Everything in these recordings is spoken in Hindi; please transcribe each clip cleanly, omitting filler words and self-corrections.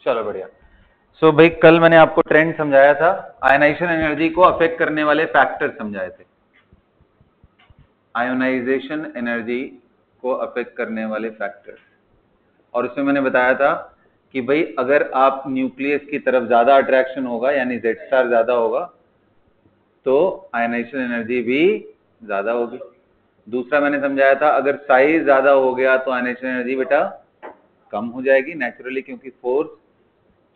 चलो बढ़िया। सो भाई कल मैंने आपको ट्रेंड समझाया था, आयनाइजेशन एनर्जी को अफेक्ट करने वाले फैक्टर समझाए थे। आयोनाइजेशन एनर्जी को अफेक्ट करने वाले फैक्टर, और उसमें मैंने बताया था कि भाई अगर आप न्यूक्लियस की तरफ ज्यादा अट्रैक्शन होगा यानी Z स्टार ज्यादा होगा तो आयनाइजेशन एनर्जी भी ज्यादा होगी। दूसरा मैंने समझाया था अगर साइज ज्यादा हो गया तो आयनाइजेशन एनर्जी बेटा कम हो जाएगी नेचुरली, क्योंकि फोर्स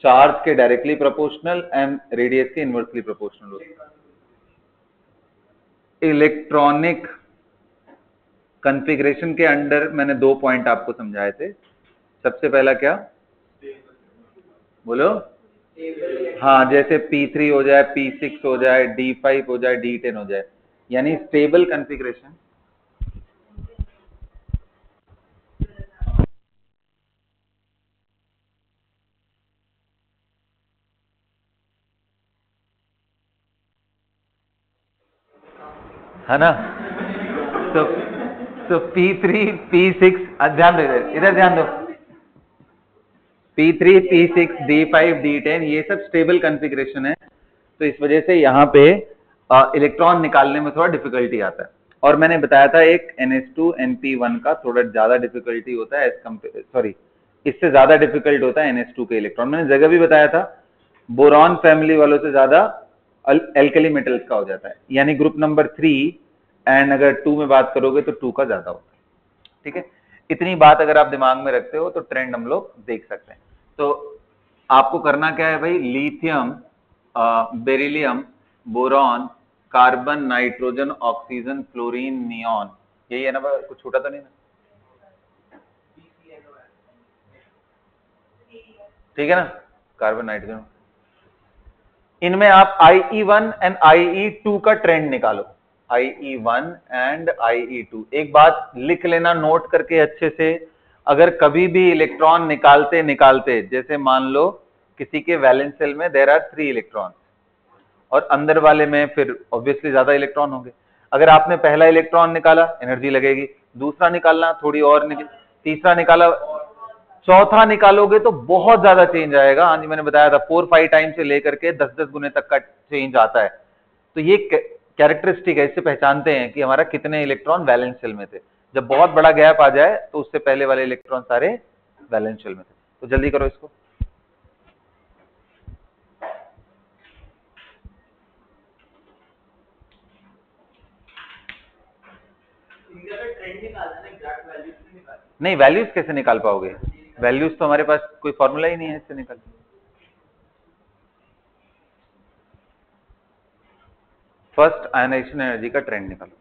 चार्ज के डायरेक्टली प्रोपोर्शनल एंड रेडियस के इनवर्सली प्रोपोर्शनल होती है। इलेक्ट्रॉनिक कॉन्फ़िगरेशन के अंडर मैंने 2 पॉइंट आपको समझाए थे। सबसे पहला क्या बोलो? हाँ, जैसे P3 हो जाए, P6 हो जाए, D5 हो जाए, D10 हो जाए, यानी स्टेबल कॉन्फ़िगरेशन। है ना? तो P3 P6 ध्यान दो, इधर ध्यान दो। P3 P6 D5 D10 ये सब स्टेबल कॉन्फ़िगरेशन है, तो इस वजह से यहाँ पे इलेक्ट्रॉन निकालने में थोड़ा डिफिकल्टी आता है। और मैंने बताया था एक NH2 NP1 का थोड़ा ज्यादा डिफिकल्टी होता है सॉरी, इससे ज्यादा डिफिकल्ट होता है NH2 के इलेक्ट्रॉन। मैंने जगह भी बताया था बोरॉन फैमिली वालों से ज्यादा एल्कली मेटल्स का हो जाता है, यानी ग्रुप नंबर 3 एंड अगर 2 में बात करोगे तो 2 का ज्यादा होता है। ठीक है, इतनी बात अगर आप दिमाग में रखते हो तो ट्रेंड हम लोग देख सकते हैं। तो आपको करना क्या है भाई, lithium, beryllium, boron, carbon, nitrogen, oxygen, fluorine, neon, यही है ना? कुछ छूटा तो नहीं ना? ठीक है ना? कार्बन, नाइट्रोजन, इनमें आप IE1 एंड IE2 का ट्रेंड निकालो। IE1 एंड IE2 एक बात लिख लेना नोट करके अच्छे से। अगर कभी भी इलेक्ट्रॉन निकालते निकालते, जैसे मान लो किसी के वैलेंस सेल में देयर आर 3 इलेक्ट्रॉन और अंदर वाले में फिर ऑब्वियसली ज्यादा इलेक्ट्रॉन होंगे। अगर आपने पहला इलेक्ट्रॉन निकाला एनर्जी लगेगी, दूसरा निकालना थोड़ी और तीसरा निकाला, चौथा निकालोगे तो बहुत ज्यादा चेंज आएगा। हाँ जी, मैंने बताया था 4-5 टाइम से लेकर के 10-10 गुने तक का चेंज आता है। तो ये कैरेक्टरिस्टिक है, इससे पहचानते हैं कि हमारा कितने इलेक्ट्रॉन वैलेंस शेल में थे। जब बहुत बड़ा गैप आ जाए तो उससे पहले वाले इलेक्ट्रॉन सारे वैलेंस शेल में थे। तो जल्दी करो इसको। नहीं, वैल्यूज कैसे निकाल पाओगे? वैल्यूज तो हमारे पास कोई फॉर्मूला ही नहीं है इससे निकाल। फर्स्ट आयनाइजेशन एनर्जी का ट्रेंड निकालो।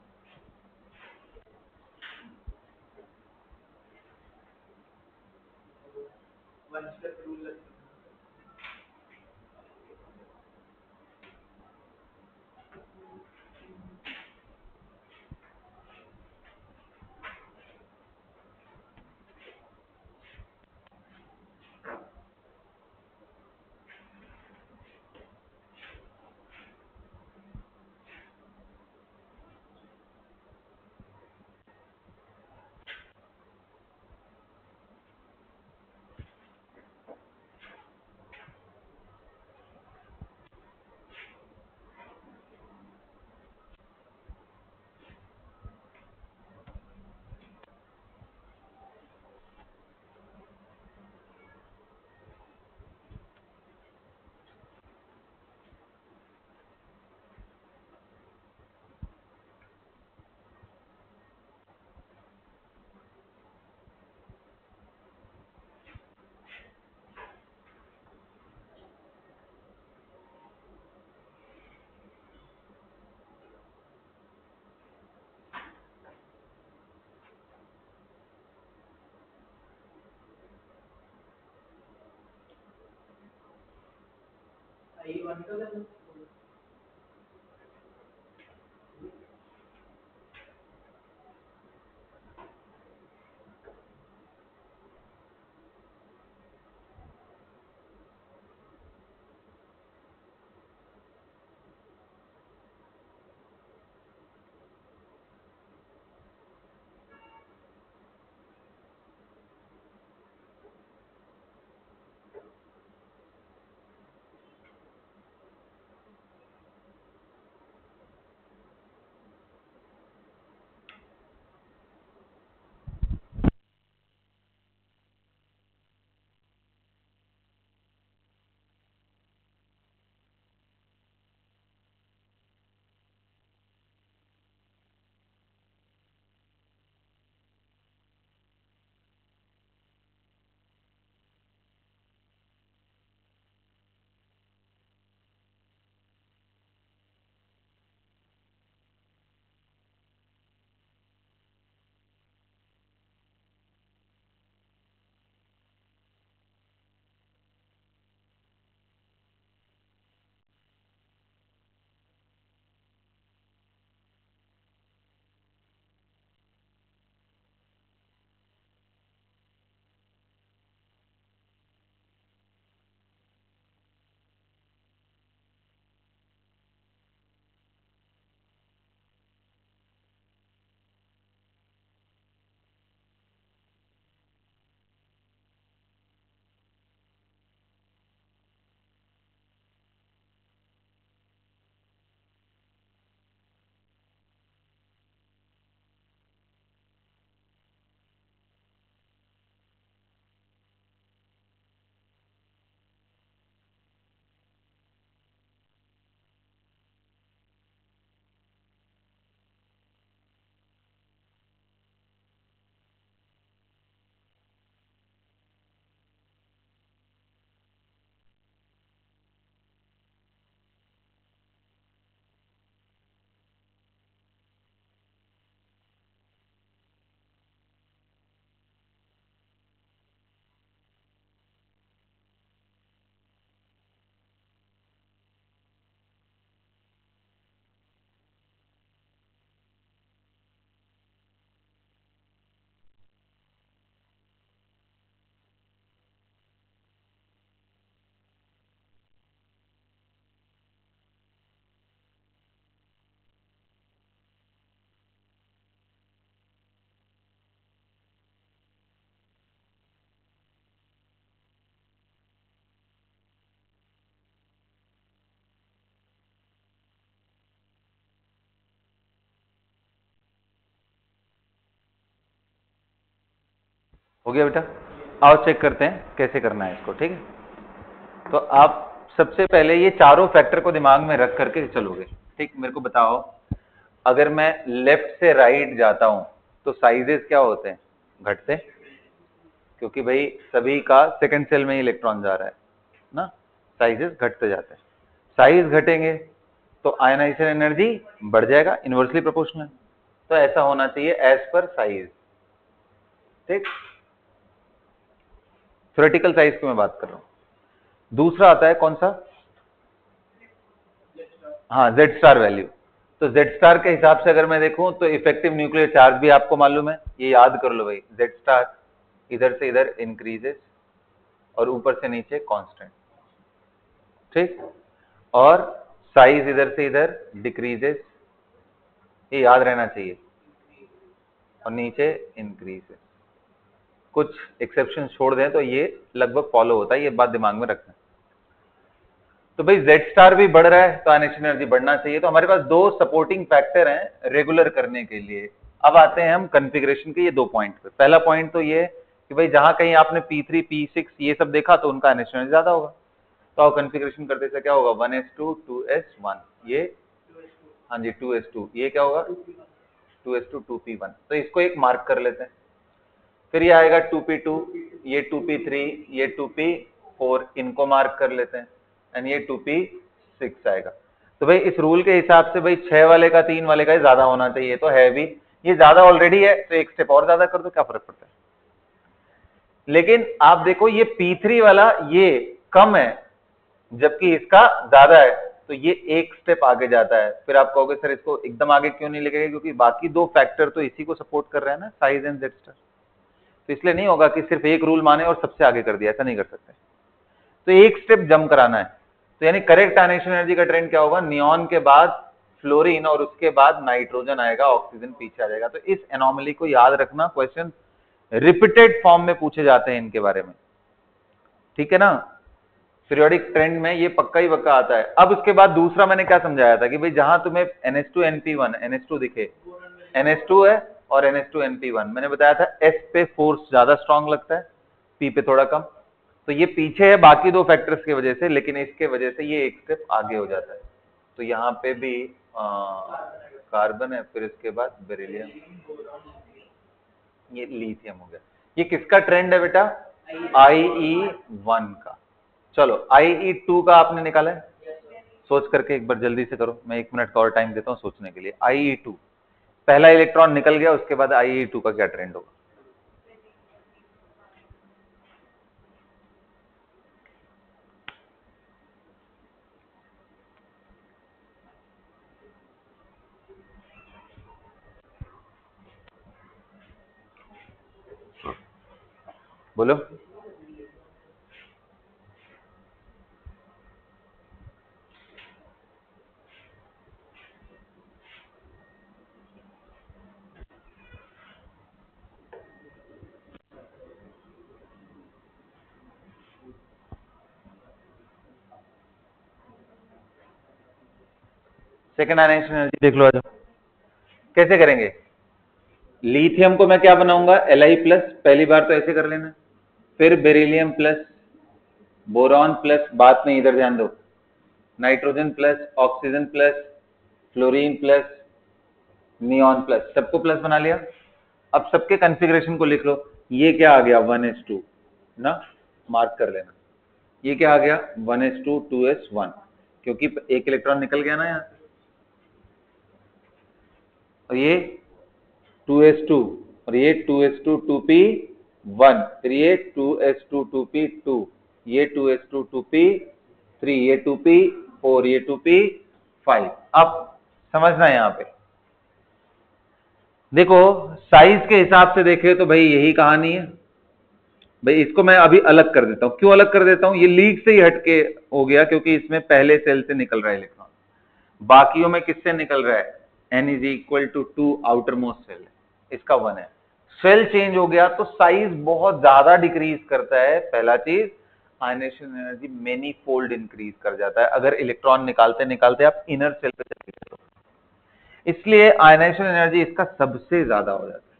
हो गया बेटा? आओ चेक करते हैं कैसे करना है इसको, ठीक है? तो आप सबसे पहले ये चारों फैक्टर को दिमाग में रख करके चलोगे, ठीक? मेरे को बताओ, अगर मैं लेफ्ट से राइट जाता हूं तो साइजेस क्या होते हैं? घटते, क्योंकि भाई सभी का सेकंड सेल में इलेक्ट्रॉन जा रहा है ना, साइजेस घटते जाते हैं। साइज घटेंगे तो आयनाइजेशन एनर्जी बढ़ जाएगा, इनवर्सली प्रोपोर्शनल। तो ऐसा होना चाहिए एज पर साइज, ठीक? थ्योरेटिकल साइज की मैं बात कर रहा हूं। दूसरा आता है कौन सा? हाँ, जेड स्टार वैल्यू। तो जेड स्टार के हिसाब से अगर मैं देखूं तो इफेक्टिव न्यूक्लियर चार्ज भी आपको मालूम है, ये याद कर लो भाई। जेड स्टार इधर से इधर इंक्रीजेस और ऊपर से नीचे कांस्टेंट, ठीक? और साइज इधर से इधर डिक्रीजेस, ये याद रहना चाहिए, और नीचे इंक्रीजेस। कुछ एक्सेप्शन छोड़ दें तो ये लगभग फॉलो होता है, ये बात दिमाग में रखना। तो भाई जेड स्टार भी बढ़ रहा है तो आयनेशन एनर्जी बढ़ना चाहिए। तो हमारे पास दो सपोर्टिंग फैक्टर हैं रेगुलर करने के लिए। अब आते हैं हम कॉन्फ़िगरेशन के ये दो पॉइंट पे। पहला पॉइंट तो ये कि भाई जहां कहीं आपने P3 P6 ये सब देखा तो उनका आयनेशन एनर्जी ज्यादा होगा। तो कॉन्फ़िगरेशन करते से क्या होगा? 1s2 2s1, ये हाँ जी 2s2, ये क्या होगा? 2s2 2p1। तो इसको एक मार्क कर लेते हैं। फिर ये आएगा 2p2, ये 2p3, ये 2p4, इनको मार्क कर लेते हैं, एंड ये 2p6 आएगा। तो भाई इस रूल के हिसाब से भाई 6 वाले का 3 वाले का ज्यादा होना चाहिए, तो है भी, ये ज्यादा ऑलरेडी है तो एक स्टेप और ज्यादा कर दो, क्या फर्क पड़ता है? लेकिन आप देखो ये P3 वाला ये कम है जबकि इसका ज्यादा है, तो ये एक स्टेप आगे जाता है। फिर आप कहोगे सर इसको एकदम आगे क्यों नहीं लेके गए? क्योंकि बाकी दो फैक्टर तो इसी को सपोर्ट कर रहे हैं ना, साइज एंड जेड स्टार। तो इसलिए नहीं होगा कि सिर्फ एक रूल माने और सबसे आगे कर दिया, ऐसा नहीं कर सकते। तो एक स्टेप जंप कराना है। तो यानी करेक्ट आयनेशन एनर्जी का ट्रेंड क्या होगा? नियॉन के बाद फ्लोरीन और उसके बाद नाइट्रोजन आएगा, ऑक्सीजन पीछे आ जाएगा। तो इस एनोमली को याद रखना, क्वेश्चन रिपीटेड फॉर्म में पूछे जाते हैं इनके बारे में, ठीक है ना? पीरियोडिक ट्रेंड में ये पक्का ही पक्का आता है। अब उसके बाद दूसरा मैंने क्या समझाया था कि भाई जहां तुम्हें NH2 NP1 NH2 दिखे, NH2 है और NH2 NP1, मैंने बताया था S पे फोर्स ज्यादा स्ट्रांग लगता है, P पे थोड़ा कम। तो ये पीछे है बाकी दो फैक्टर्स की वजह से, लेकिन इसके वजह से ये एक स्टेप आगे हो जाता है। तो यहाँ पे भी कार्बन है, फिर इसके बाद बेरिलियम, ये लिथियम हो गया। ये किसका ट्रेंड है बेटा? IE1 का। चलो IE2 का आपने निकाला है? सोच करके एक बार जल्दी से करो, मैं 1 मिनट का और टाइम देता हूँ सोचने के लिए। IE2 पहला इलेक्ट्रॉन निकल गया, उसके बाद IE2 का क्या ट्रेंड होगा? बोलो। सेकेंड आयनाइजेशन एनर्जी देख लो, आ जाओ। कैसे करेंगे? लिथियम को मैं क्या बनाऊंगा? Li प्लस, पहली बार तो ऐसे कर लेना, फिर बेरिलियम प्लस, बोरॉन प्लस, बाद में इधर ध्यान दो, nitrogen plus, oxygen plus, fluorine plus, neon plus, सबको प्लस बना लिया। अब सबके कॉन्फ़िगरेशन को लिख लो। ये क्या आ गया? 1s2 ना, मार्क कर लेना। ये क्या आ गया? 1s2 2s1, क्योंकि एक इलेक्ट्रॉन निकल गया ना यहाँ। और ये 2s2 और ये 2s2 2p1, फिर ये 2s2 2p2, ये 2s2 2p3, ये 2p4, ये 2p5। अब समझना यहाँ पे देखो, साइज के हिसाब से देखे तो भाई यही कहानी है। भाई इसको मैं अभी अलग कर देता हूं। क्यों अलग कर देता हूं? ये लीग से ही हटके हो गया, क्योंकि इसमें पहले सेल से निकल रहा है इलेक्ट्रॉन, बाकियों में किससे निकल रहा है? N is equal to 2 outermost shell, इसका 1 है। सेल चेंज हो गया तो साइज बहुत ज्यादा डिक्रीज करता है। पहला चीज, ionisation energy many fold increase कर जाता है अगर इलेक्ट्रॉन निकालते निकालते आप इनर सेल पे चले गए, इसलिए आयनेशन एनर्जी इसका सबसे ज्यादा हो जाता है।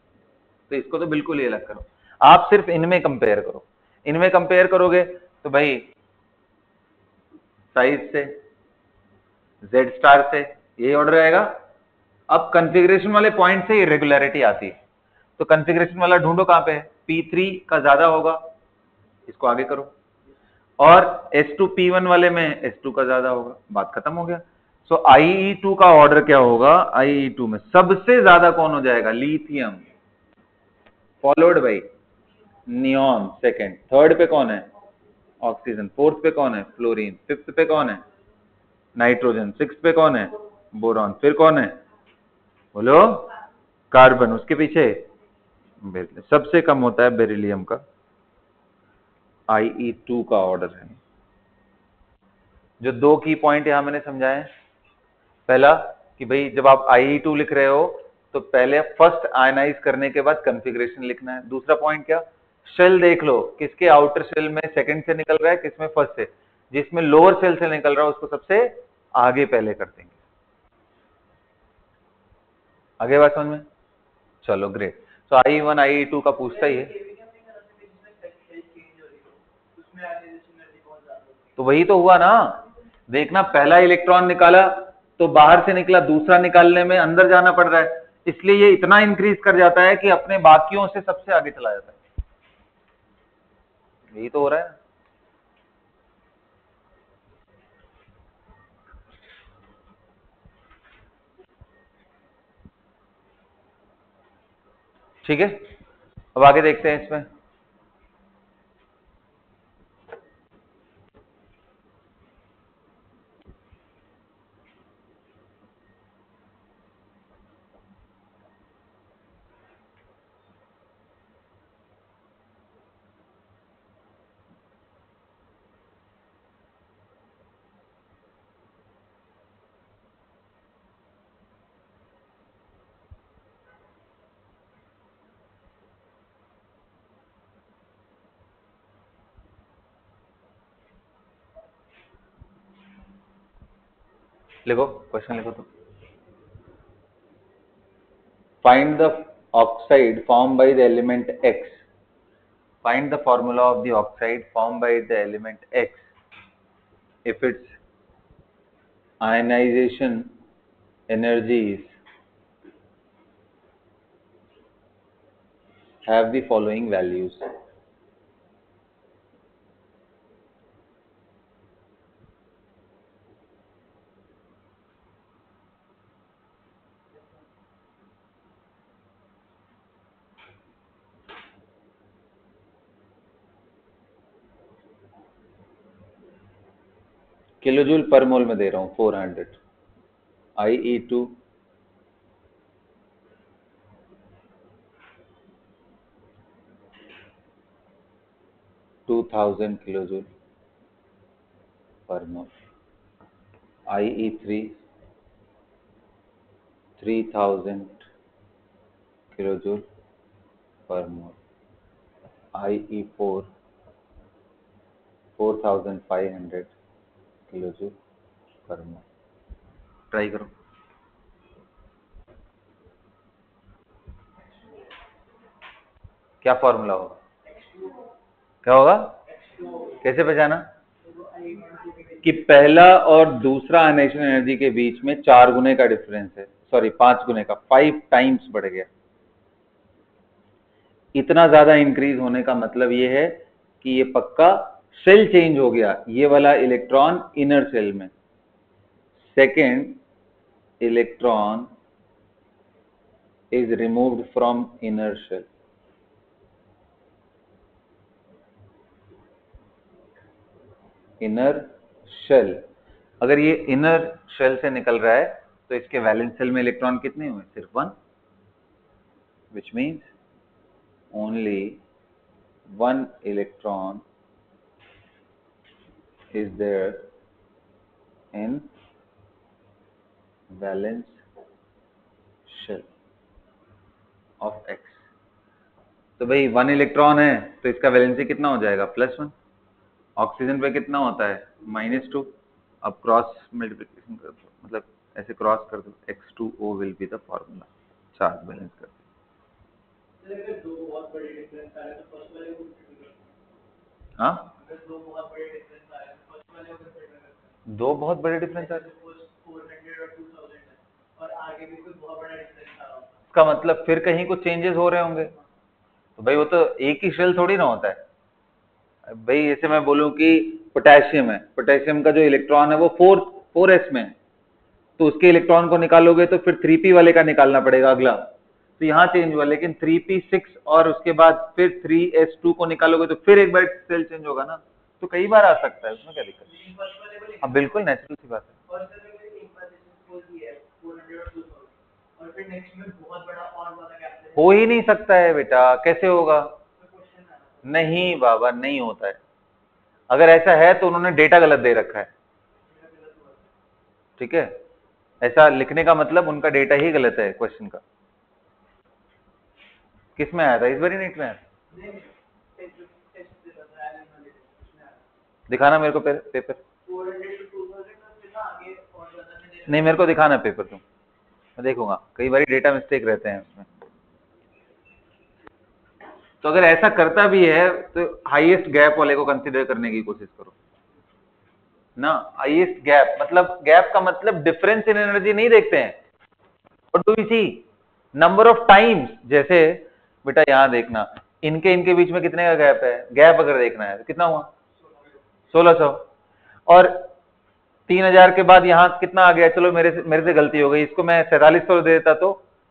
तो इसको तो बिल्कुल ही अलग करो। आप सिर्फ इनमें कंपेयर करो, इनमें कंपेयर करोगे तो भाई साइज से, जेड स्टार से यही ऑर्डर आएगा। अब कॉन्फ़िगरेशन वाले पॉइंट से इरेगुलरिटी आती है, तो कॉन्फ़िगरेशन वाला ढूंढो कहां पे है, P3 का ज्यादा होगा, इसको आगे करो, और S2 P1 वाले में S2 का ज्यादा होगा, बात खत्म हो गया। सो IE2 का ऑर्डर क्या होगा, IE2 में सबसे ज्यादा कौन हो जाएगा, lithium, followed by neon second, third पे कौन है, ऑक्सीजन, फोर्थ पे कौन है, फ्लोरीन, फिफ्थ पे कौन है, नाइट्रोजन, सिक्स पे कौन है, बोरॉन, फिर कौन है, बोलो, कार्बन, उसके पीछे बेरिलियम। सबसे कम होता है बेरिलियम का, IE2 का ऑर्डर है। जो दो की पॉइंट यहां मैंने समझाए, पहला कि भाई जब आप IE2 लिख रहे हो तो पहले फर्स्ट आयनाइज करने के बाद कॉन्फ़िगरेशन लिखना है। दूसरा पॉइंट क्या, शेल देख लो, किसके आउटर शेल में सेकंड से निकल रहा है, किसमें फर्स्ट से, जिसमें लोअर शेल से निकल रहा है उसको सबसे आगे पहले कर देंगे। आगे बात समझ में, चलो ग्रेट। तो IE1 IE2 का पूछता ही है, तो वही तो हुआ ना, देखना पहला इलेक्ट्रॉन निकाला तो बाहर से निकला, दूसरा निकालने में अंदर जाना पड़ रहा है, इसलिए ये इतना इंक्रीज कर जाता है कि अपने बाकियों से सबसे आगे चला जाता है। यही तो हो रहा है। ठीक है, अब आगे देखते हैं इसमें। लिखो, क्वेश्चन लिखो तो, find the oxide form by the element X, find the formula of the oxide formed by the element X if its ionization energies have the following values। Kilojoule पर मोल में दे रहा हूं 400, IE2 2000 किलोजूल पर मोल, IE3 3000 किलोजूल पर मोल, IE4 4500 किलोजूल पर मोल। ट्राई करो, क्या फॉर्मूला होगा, क्या होगा, कैसे पहचाना कि पहला और दूसरा आयनाइजेशन एनर्जी के बीच में 4 गुने का डिफरेंस है, सॉरी 5 गुने का, 5 टाइम्स बढ़ गया। इतना ज्यादा इंक्रीज होने का मतलब ये है कि ये पक्का शेल चेंज हो गया, ये वाला इलेक्ट्रॉन इनर शेल में, second electron is removed from inner shell. Inner shell, अगर ये इनर शेल से निकल रहा है तो इसके वैलेंस शेल में इलेक्ट्रॉन कितने हुए, सिर्फ 1, which means only 1 electron is there in valence shell of X। तो भाई 1 इलेक्ट्रॉन है तो इसका वैलेंसी कितना हो जाएगा, +1। ऑक्सीजन पे कितना होता है, -2। अब क्रॉस मल्टीप्लिकेशन कर दो, मतलब ऐसे क्रॉस कर दो, X2O will be the formula, charge balance कर दो। हाँ, दो बहुत बड़े डिफरेंस आ रहे हैं, इसका मतलब फिर कहीं कुछ चेंजेस हो रहे होंगे। तो भाई वो तो एक ही शेल थोड़ी ना होता है भाई। जैसे मैं बोलूं कि पोटेशियम है, पोटेशियम का जो इलेक्ट्रॉन है वो 4s में है, तो उसके इलेक्ट्रॉन को निकालोगे तो फिर 3p वाले का निकालना पड़ेगा अगला। तो यहाँ चेंज हुआ, लेकिन 3p6 और उसके बाद फिर 3s2 को निकालोगे तो फिर एक बार सेल चेंज होगा ना। तो कई बार आ सकता है, उसमें क्या दिक्कत है? हाँ बिल्कुल नेचुरल सी बात है। हो ही नहीं सकता है बेटा, कैसे होगा? नहीं बाबा, नहीं होता है। अगर ऐसा है तो उन्होंने डेटा गलत दे रखा है, ठीक है। ऐसा लिखने का मतलब उनका डेटा ही गलत है क्वेश्चन का। किस में आया था? इस बार ही नीट में आया? दिखाना मेरे को पेपर। नहीं, मेरे को दिखाना पेपर तुम, मैं देखूंगा। कई बार डेटा मिस्टेक रहते हैं उसमें। तो अगर ऐसा करता भी है तो हाईएस्ट गैप वाले को कंसीडर करने की कोशिश करो ना। हाईएस्ट गैप मतलब, गैप का मतलब डिफरेंस इन एनर्जी नहीं देखते हैं। What do we see? Number of times. जैसे बेटा यहां देखना, इनके बीच में कितने का गैप है? गैप अगर देखना है तो कितना हुआ? 1600। और 3000 के बाद यहां कितना आ गया? चलो मेरे से गलती हो गई, इसको मैं 4700 दे देता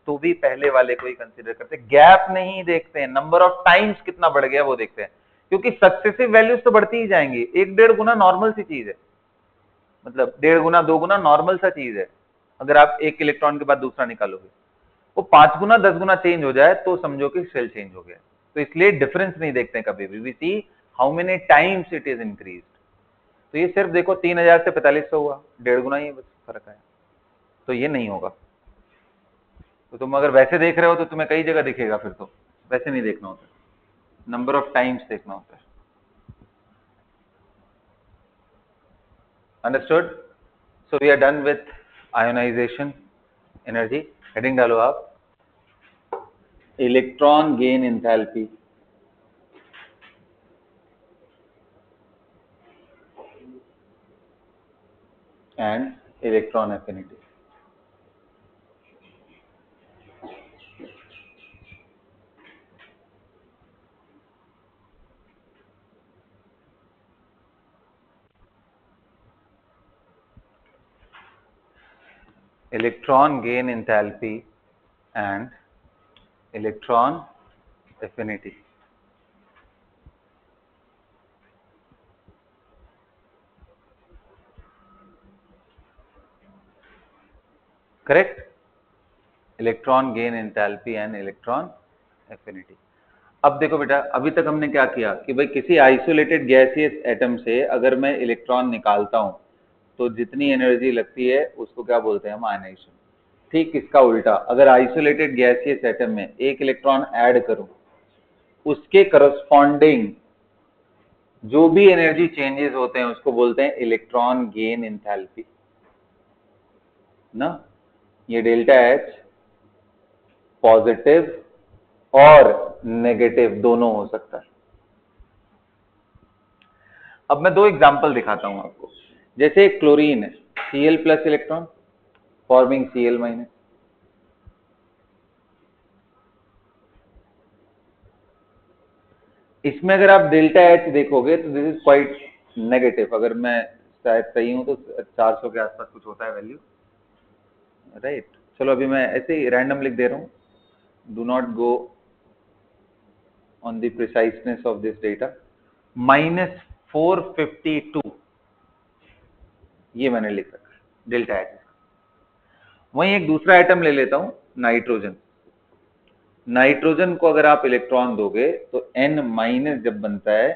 तो भी पहले वाले को ही कंसीडर करते। गैप नहीं देखते हैं, नंबर ऑफ टाइम्स कितना बढ़ गया वो देखते हैं, क्योंकि सक्सेसिव वैल्यूज तो बढ़ती ही जाएंगी। 1-1.5 गुना नॉर्मल सी चीज है, मतलब 1.5 गुना 2 गुना नॉर्मल सा चीज है। अगर आप एक इलेक्ट्रॉन के बाद दूसरा निकालोगे, वो 5 गुना 10 गुना चेंज हो जाए तो समझो कि सेल चेंज हो गया। तो इसलिए डिफरेंस नहीं देखते हैं कभी भी। We see how many times it is increase. तो ये सिर्फ देखो 3000 से 4500 हुआ, 1.5 गुना ही बस फर्क आया। तो ये नहीं होगा। तो तुम अगर वैसे देख रहे हो तो तुम्हें कई जगह दिखेगा, फिर तो वैसे नहीं देखना होता, नंबर ऑफ टाइम्स देखना होता है। Understood? So we are done with ionization energy. Heading डालो आप, electron gain enthalpy and electron affinity. electron gain enthalpy and electron affinity. Correct? Electron gain enthalpy and electron affinity. अब देखो बेटा, अभी तक हमने क्या किया कि भाई किसी आइसोलेटेड गैसियस एटम से अगर मैं इलेक्ट्रॉन निकालता हूं तो जितनी एनर्जी लगती है उसको क्या बोलते हैं हम? आयनाइजेशन। ठीक इसका उल्टा, अगर आइसोलेटेड गैसियस एटम में एक इलेक्ट्रॉन ऐड करूं, उसके करस्पॉन्डिंग जो भी एनर्जी चेंजेस होते हैं उसको बोलते हैं इलेक्ट्रॉन गेन एंथैल्पी ना। ये डेल्टा एच पॉजिटिव और नेगेटिव दोनों हो सकता है। अब मैं 2 एग्जांपल दिखाता हूं आपको। जैसे क्लोरीन है, Cl plus electron forming Cl minus. इसमें अगर आप डेल्टा एच देखोगे तो दिस इज क्वाइट नेगेटिव। अगर मैं शायद सही हूं तो 400 के आसपास कुछ होता है वैल्यू, राइट? चलो अभी मैं ऐसे ही रैंडम लिख दे रहा हूं, do not go on the preciseness of this data. -452 ये मैंने लिख रखा है डेल्टा एच। वहीं एक दूसरा आइटम ले लेता हूं, नाइट्रोजन। नाइट्रोजन को अगर आप इलेक्ट्रॉन दोगे तो N माइनस जब बनता है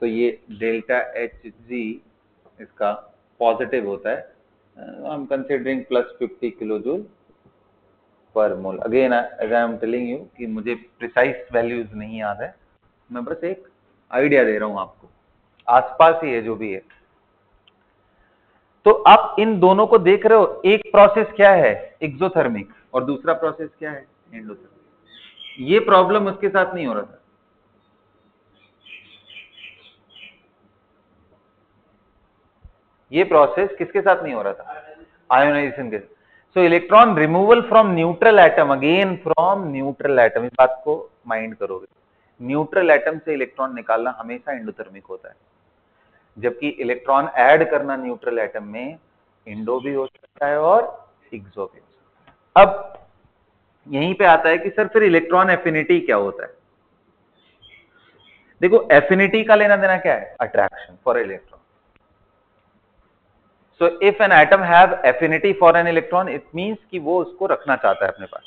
तो ये डेल्टा Hg इसका पॉजिटिव होता है। I am considering +50 kilo joule per mole. Again as I am telling you कि मुझे प्रिसाइज वैल्यूज नहीं याद है, मैं बस एक आइडिया दे रहा हूं आपको, आसपास ही है जो भी है। तो आप इन दोनों को देख रहे हो, एक प्रोसेस क्या है? एक्सोथर्मिक, और दूसरा प्रोसेस क्या है? एंडोथर्मिक। ये प्रॉब्लम उसके साथ नहीं हो रहा था, ये प्रोसेस किसके साथ नहीं हो रहा था, आयोनाइजेशन के। सो electron removal from neutral atom, again from neutral atom, इस बात को माइंड करोगे, न्यूट्रल एटम से इलेक्ट्रॉन निकालना हमेशा एंडोथर्मिक होता है, जबकि इलेक्ट्रॉन ऐड करना न्यूट्रल एटम में इंडो भी हो सकता है और एक्सो भी हो सकता है। अब यहीं पे आता है कि सर फिर इलेक्ट्रॉन एफिनिटी क्या होता है। देखो एफिनिटी का लेना देना क्या है, attraction for electron. So if an atom have affinity for an electron, it means कि वो उसको रखना चाहता है अपने पास,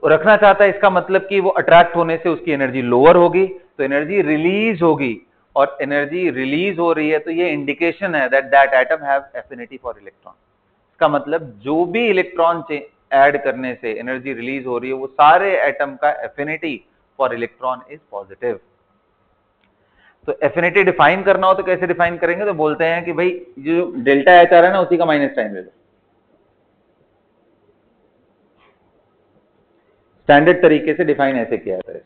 रखना चाहता है, इसका मतलब कि वो अट्रैक्ट होने से उसकी एनर्जी लोअर होगी, तो एनर्जी रिलीज होगी, और एनर्जी रिलीज हो रही है तो ये इंडिकेशन है that that atom have affinity for electron. इसका मतलब जो भी इलेक्ट्रॉन ऐड करने से एनर्जी रिलीज हो रही है वो सारे एटम का affinity for electron is positive. तो एफिनिटी डिफाइन करना हो तो कैसे डिफाइन करेंगे, तो बोलते हैं कि भाई जो डेल्टा एच आ रहा है ना उसी का माइनस साइन ले लो। स्टैंडर्ड तरीके से डिफाइन ऐसे किया जाता है,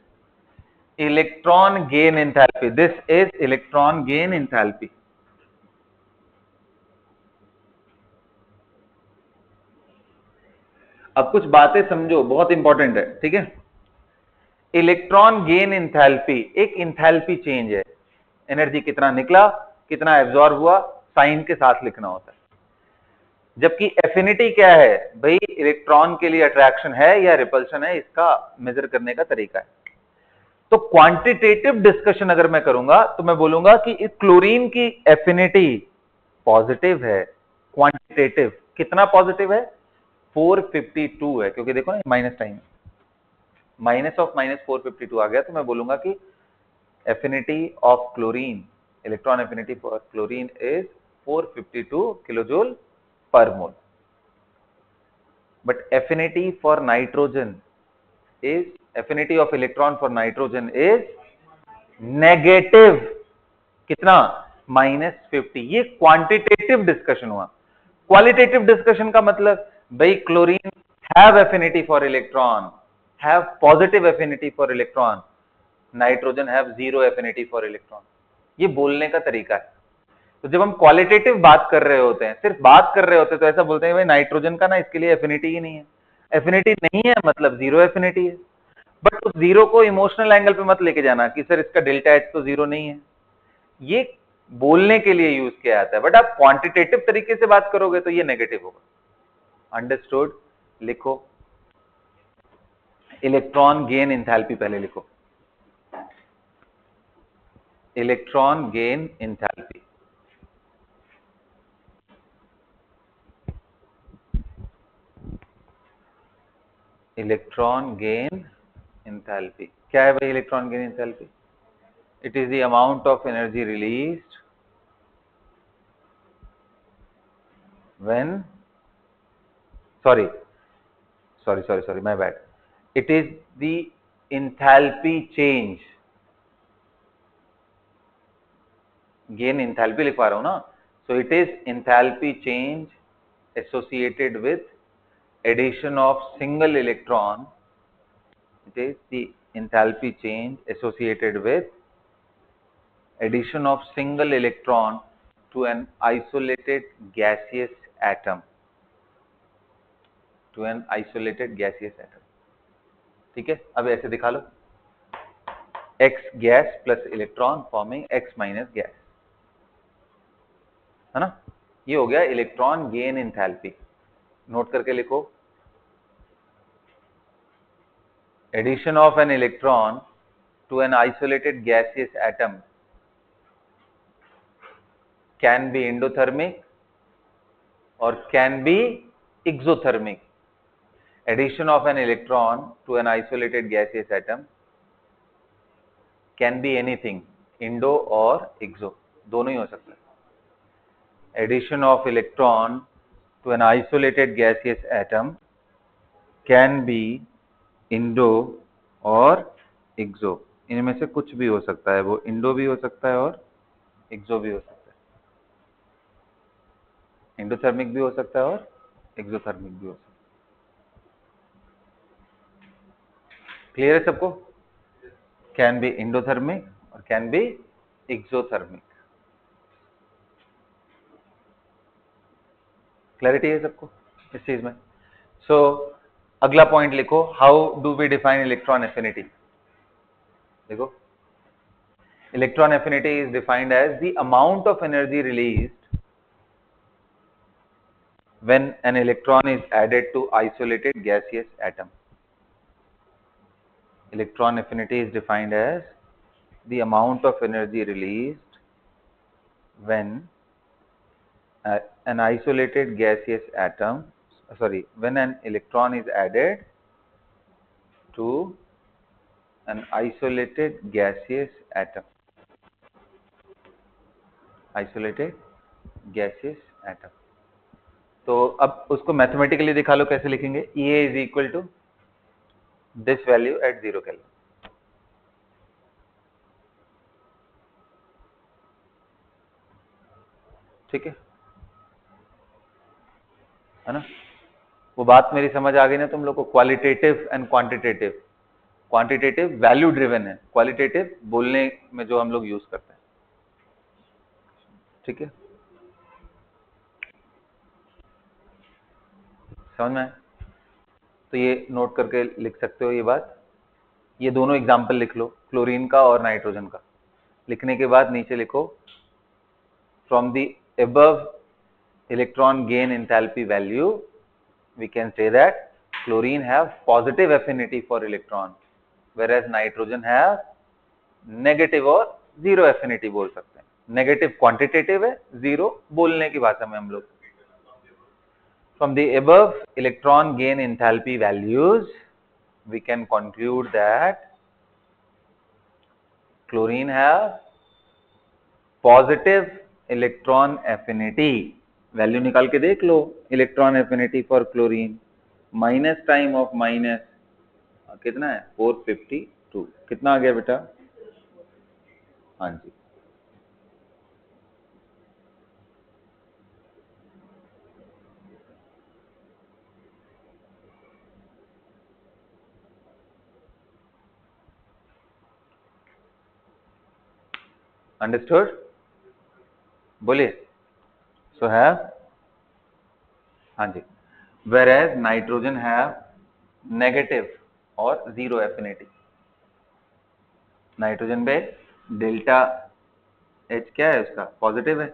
electron gain enthalpy, this is electron gain enthalpy. अब कुछ बातें समझो, बहुत इंपॉर्टेंट है, ठीक है। इलेक्ट्रॉन गेन एंथैल्पी एक एंथैल्पी चेंज है, एनर्जी कितना निकला कितना एब्जॉर्ब हुआ साइन के साथ लिखना होता है, जबकि एफिनिटी क्या है भाई, इलेक्ट्रॉन के लिए अट्रैक्शन है या रिपल्शन है, इसका मेजर करने का तरीका है। तो क्वांटिटेटिव डिस्कशन अगर मैं करूंगा तो मैं बोलूंगा कि इस क्लोरीन की एफिनिटी पॉजिटिव है। क्वांटिटेटिव कितना पॉजिटिव है, 452 है, क्योंकि देखो ना minus time, minus of minus 452 आ गया, तो मैं बोलूंगा कि affinity of chlorine, electron affinity for chlorine is 452 kilojoule per mole. But affinity for nitrogen is, affinity of electron for nitrogen is negative, कितना, -50। ये क्वांटिटेटिव डिस्कशन हुआ। क्वालिटेटिव डिस्कशन का मतलब भाई chlorine have affinity for electron, have positive affinity for electron, nitrogen have zero affinity for electron. ये बोलने का तरीका है। तो जब हम क्वालिटेटिव बात कर रहे होते हैं, सिर्फ बात कर रहे होते हैं, तो ऐसा बोलते हैं भाई नाइट्रोजन का ना इसके लिए एफिनिटी ही नहीं है, एफिनिटी नहीं है मतलब जीरो एफिनिटी है। बट उस जीरो को इमोशनल एंगल पे मत लेके जाना कि सर इसका डेल्टा एच तो जीरो नहीं है, ये बोलने के लिए यूज किया जाता है, बट आप क्वांटिटेटिव तरीके से बात करोगे तो ये नेगेटिव होगा। अंडरस्टूड, लिखो इलेक्ट्रॉन गेन एंथैल्पी, पहले लिखो electron gain enthalpy. Electron gain enthalpy क्या है भाई, electron gain enthalpy, it is the amount of energy released when, sorry my bad, it is the enthalpy change, gain enthalpy लिखवा रहा हूं ना, so it is enthalpy change associated with addition of single electron, it is the enthalpy change associated with addition of single electron to an isolated gaseous atom, to an isolated gaseous atom। ठीक है, अब ऐसे दिखा लो, x gas plus electron forming x minus gas, है ना, ये हो गया इलेक्ट्रॉन गेन एंथैल्पी। नोट करके लिखो, addition of an electron to an isolated gaseous atom can be endothermic और can be exothermic. Addition of an electron to an isolated gaseous atom can be anything, endo और एक्सो, दोनों ही हो सकता है। Addition of electron to an isolated gaseous atom can be indo और exo, इनमें से कुछ भी हो सकता है, वो इंडो भी हो सकता है और एक्सो भी हो सकता है, इंडोथर्मिक भी हो सकता है और एक्सोथर्मिक भी हो सकता है। क्लियर है सबको? कैन बी इंडोथर्मिक और कैन बी एक्सोथर्मिक। क्लैरिटी है सबको इस चीज में? सो अगला पॉइंट लिखो, how do we define electron affinity. देखो, electron affinity is defined as the amount of energy released when an electron is added to isolated gaseous atom. Electron affinity is defined as the amount of energy released when an isolated gaseous atom, when an electron is added to an isolated gaseous atom. Isolated gaseous atom. तो अब उसको मैथमेटिकली दिखा लो, कैसे लिखेंगे? E is equal to this value at 0 Kelvin. ठीक है ना? वो बात मेरी समझ आ गई ना तुम लोग को? Qualitative and quantitative. Quantitative value driven है, क्वालिटेटिव बोलने में जो हम लोग यूज करते हैं। ठीक है, समझ में? तो ये नोट करके लिख सकते हो ये बात। ये दोनों एग्जाम्पल लिख लो, क्लोरीन का और नाइट्रोजन का। लिखने के बाद नीचे लिखो, from the above electron gain enthalpy value we can say that chlorine have positive affinity for electron, whereas nitrogen have negative और zero affinity बोल सकते हैं। नेगेटिव क्वांटिटेटिव है, जीरो बोलने की भाषा में हम लोग। From the above electron gain enthalpy values, we can conclude that chlorine have positive electron affinity। Value निकाल के देख लो, electron affinity for chlorine minus time of minus कितना है? 452। कितना आ गया बेटा? हाँ जी, अंडरस्टूड? बोलिए। सो हैव, हाँ जी, whereas नाइट्रोजन हैव नेगेटिव और जीरो एफिनिटी। नाइट्रोजन पे डेल्टा एच क्या है उसका? पॉजिटिव है।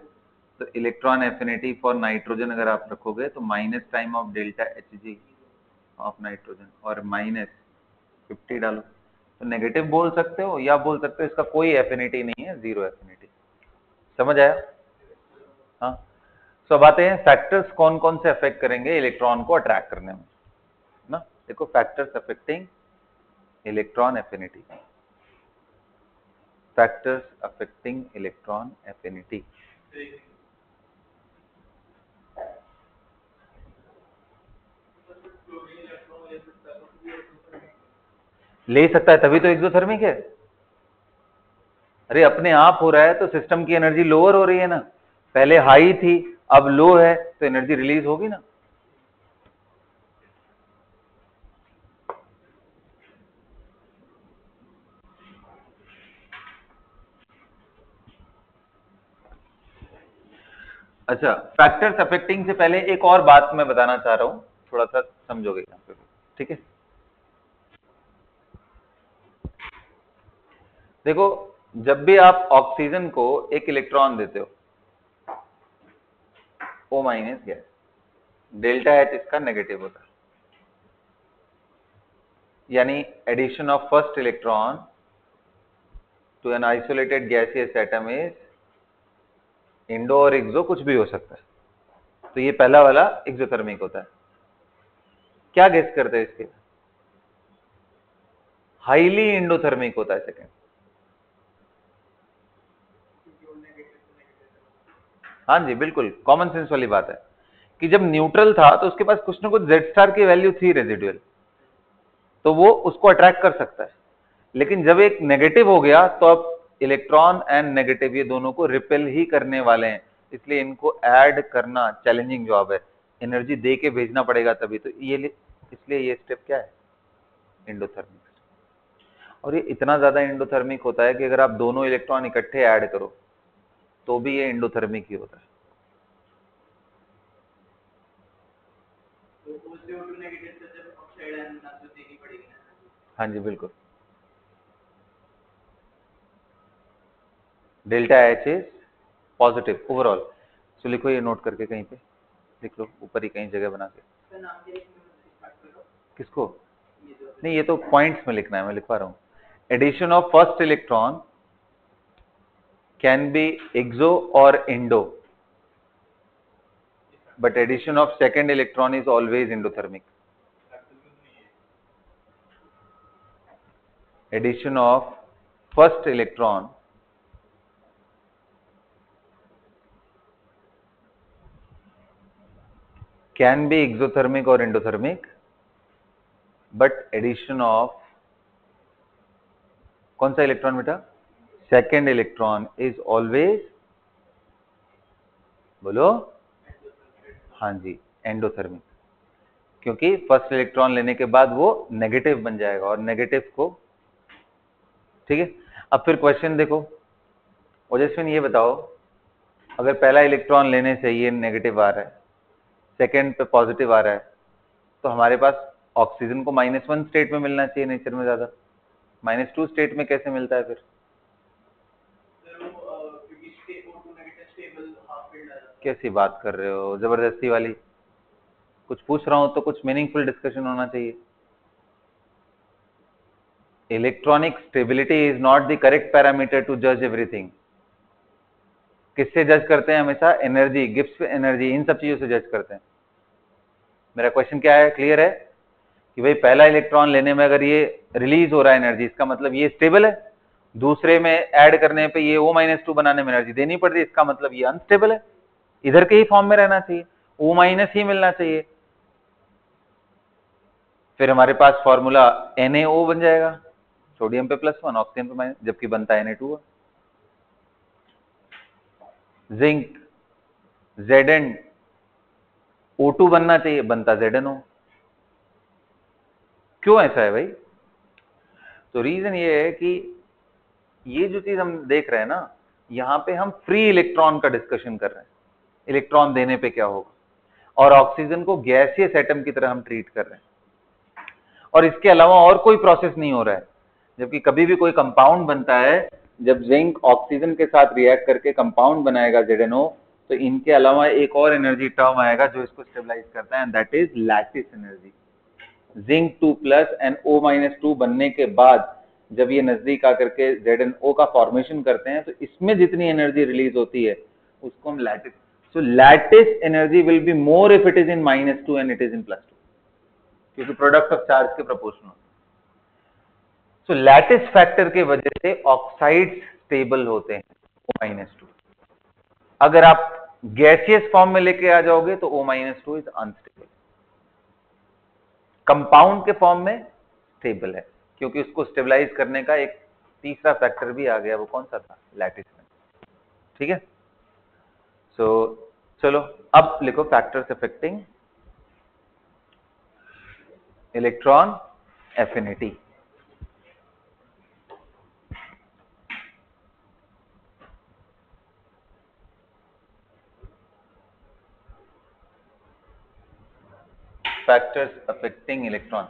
तो इलेक्ट्रॉन एफिनिटी फॉर नाइट्रोजन अगर आप रखोगे तो minus time of delta H G of nitrogen और माइनस 50 डालो तो नेगेटिव बोल सकते हो, या बोल सकते हो इसका कोई एफिनिटी नहीं है, जीरो एफिनिटी। समझ आया? हाँ। सो अब आते हैं फैक्टर्स कौन कौन से अफेक्ट करेंगे इलेक्ट्रॉन को अट्रैक्ट करने में ना। देखो, factors affecting electron affinity. Factors affecting electron affinity. ले सकता है, तभी तो एक्सोथर्मिक है। अरे अपने आप हो रहा है तो सिस्टम की एनर्जी लोअर हो रही है ना। पहले हाई थी, अब लो है, तो एनर्जी रिलीज होगी ना। अच्छा, फैक्टर्स अफेक्टिंग से पहले एक और बात मैं बताना चाह रहा हूं, थोड़ा सा समझोगे यहाँ पे, ठीक है? देखो, जब भी आप ऑक्सीजन को एक इलेक्ट्रॉन देते हो, O minus gas, delta H इसका नेगेटिव होता है, यानी addition of first electron to an isolated gaseous atom is endo और एक्सो कुछ भी हो सकता है। तो ये पहला वाला एक्सोथर्मिक होता है। क्या गेस करते हैं इसके? हाईली इंडोथर्मिक होता है सेकंड। हाँ जी, बिल्कुल कॉमन सेंस वाली बात है कि जब न्यूट्रल था तो उसके पास कुछ ना कुछ जेड स्टार की वैल्यू थी रेजिडुअल, तो वो उसको अट्रैक्ट कर सकता है। लेकिन जब एक नेगेटिव हो गया तो अब इलेक्ट्रॉन एंड नेगेटिव ये दोनों को रिपेल ही करने वाले हैं, इसलिए इनको ऐड करना चैलेंजिंग जॉब है। एनर्जी दे के भेजना पड़ेगा तभी तो ये, इसलिए ये स्टेप क्या है? इंडोथर्मिक। और ये इतना ज्यादा एंडोथर्मिक होता है कि अगर आप दोनों इलेक्ट्रॉन इकट्ठे ऐड करो तो भी ये एंडोथर्मिक ही होता है। हाँ जी बिल्कुल। Delta H is positive overall. So लिखो ये नोट करके कहीं पे लिख लो, ऊपर ही कहीं जगह बना के। किसको? नहीं ये तो पॉइंट्स में लिखना है, मैं लिखवा रहा हूँ। Addition of first electron can be exo और endo, but addition of second electron is always endothermic. Addition of first electron can be exothermic or endothermic, but addition of कौन सा इलेक्ट्रॉन बेटा? सेकेंड इलेक्ट्रॉन इज ऑलवेज, बोलो, हाँ जी, एंडोथर्मिक, क्योंकि फर्स्ट इलेक्ट्रॉन लेने के बाद वो नेगेटिव बन जाएगा और नेगेटिव को, ठीक है। अब फिर क्वेश्चन देखो ओजस्विन, ये बताओ अगर पहला इलेक्ट्रॉन लेने से ये नेगेटिव आ रहा है, सेकेंड पे पॉजिटिव आ रहा है, तो हमारे पास ऑक्सीजन को -1 स्टेट में मिलना चाहिए नेचर में, ज्यादा -2 स्टेट में कैसे मिलता है फिर? कैसी बात कर रहे हो, जबरदस्ती वाली। कुछ पूछ रहा हूं तो कुछ मीनिंगफुल डिस्कशन होना चाहिए। Electronic stability is not the correct parameter to जज एवरीथिंग। किससे जज करते हैं हमेशा? एनर्जी, गिब्स एनर्जी, इन सब चीजों से जज करते हैं। मेरा क्वेश्चन क्या है, क्लियर है कि भाई पहला इलेक्ट्रॉन लेने में अगर ये रिलीज हो रहा है एनर्जी, इसका मतलब ये स्टेबल है। दूसरे में ऐड करने पे ये O-2 बनाने में एनर्जी देनी पड़ रही है, इसका मतलब ये अनस्टेबल है, इधर के ही फॉर्म में रहना चाहिए, O- ही मिलना चाहिए। फिर हमारे पास फॉर्मूला NaO बन जाएगा, सोडियम पे +1 ऑक्सीजन पे माइनस, जबकि बनता है Na2। जिंक ZnO2 बनना चाहिए, बनता ZnO। क्यों ऐसा है भाई? तो रीजन ये है कि ये जो चीज हम देख रहे हैं ना, यहां पे हम फ्री इलेक्ट्रॉन का डिस्कशन कर रहे हैं, इलेक्ट्रॉन देने पे क्या होगा, और ऑक्सीजन को गैसियस एटम की तरह हम ट्रीट कर रहे हैं, और इसके अलावा और कोई प्रोसेस नहीं हो रहा है। जबकि कभी भी कोई कंपाउंड बनता है, जब जिंक ऑक्सीजन के साथ रिएक्ट करके कंपाउंड बनाएगा ZnO, तो इनके अलावा एक और एनर्जी टर्म आएगा जो इसको स्टेबलाइज करता है, and that is lattice energy. Zinc 2+ and O-2 बनने के बाद जब ये नजदीक आकर के ZnO का फॉर्मेशन करते हैं, तो इसमें जितनी एनर्जी रिलीज होती है उसको हम lattice, so lattice energy will be more if it is in -2 and it is in +2, क्योंकि प्रोडक्ट ऑफ चार्ज के प्रोपोर्शनल। सो लैटिस फैक्टर के वजह से ऑक्साइड्स स्टेबल होते हैं O-2। अगर आप गैसियस फॉर्म में लेके आ जाओगे तो O-2 इज अनस्टेबल। कंपाउंड के फॉर्म में स्टेबल है, क्योंकि उसको स्टेबलाइज करने का एक तीसरा फैक्टर भी आ गया, वो कौन सा था? लैटिस में। ठीक है, सो चलो अब लिखो factors affecting electron affinity. factors affecting electron.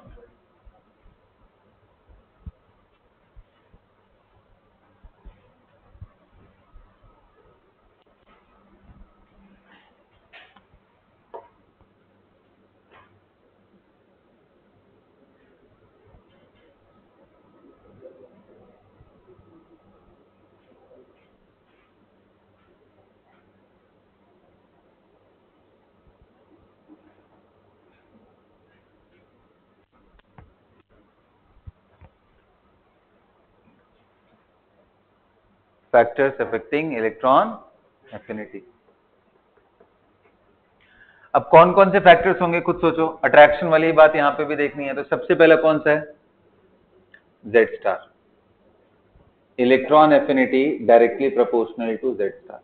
Factors affecting electron affinity. अब कौन कौन से फैक्टर्स होंगे खुद सोचो, अट्रैक्शन वाली बात यहां पे भी देखनी है। तो सबसे पहला कौन सा है? Z star. Electron affinity directly proportional to Z star.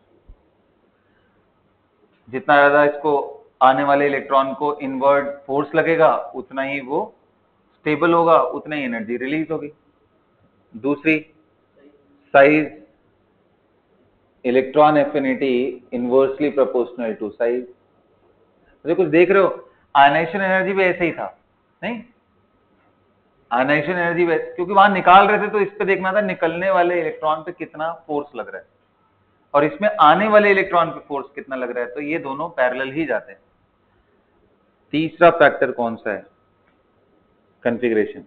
जितना ज्यादा इसको आने वाले इलेक्ट्रॉन को इनवर्ड फोर्स लगेगा, उतना ही वो स्टेबल होगा, उतना ही एनर्जी रिलीज होगी। दूसरी size, electron affinity inversely proportional to size. तो कुछ देख रहे हो, आयनाइजेशन एनर्जी भी ऐसे ही था, नहीं? आयनाइजेशन एनर्जी क्योंकि वहां निकाल रहे थे तो इस पे देखना था निकलने वाले इलेक्ट्रॉन पे कितना फोर्स लग रहा है और इसमें आने वाले इलेक्ट्रॉन पे फोर्स कितना लग रहा है, तो ये दोनों पैरेलल ही जाते हैं। तीसरा फैक्टर कौन सा है? कॉन्फ़िगरेशन।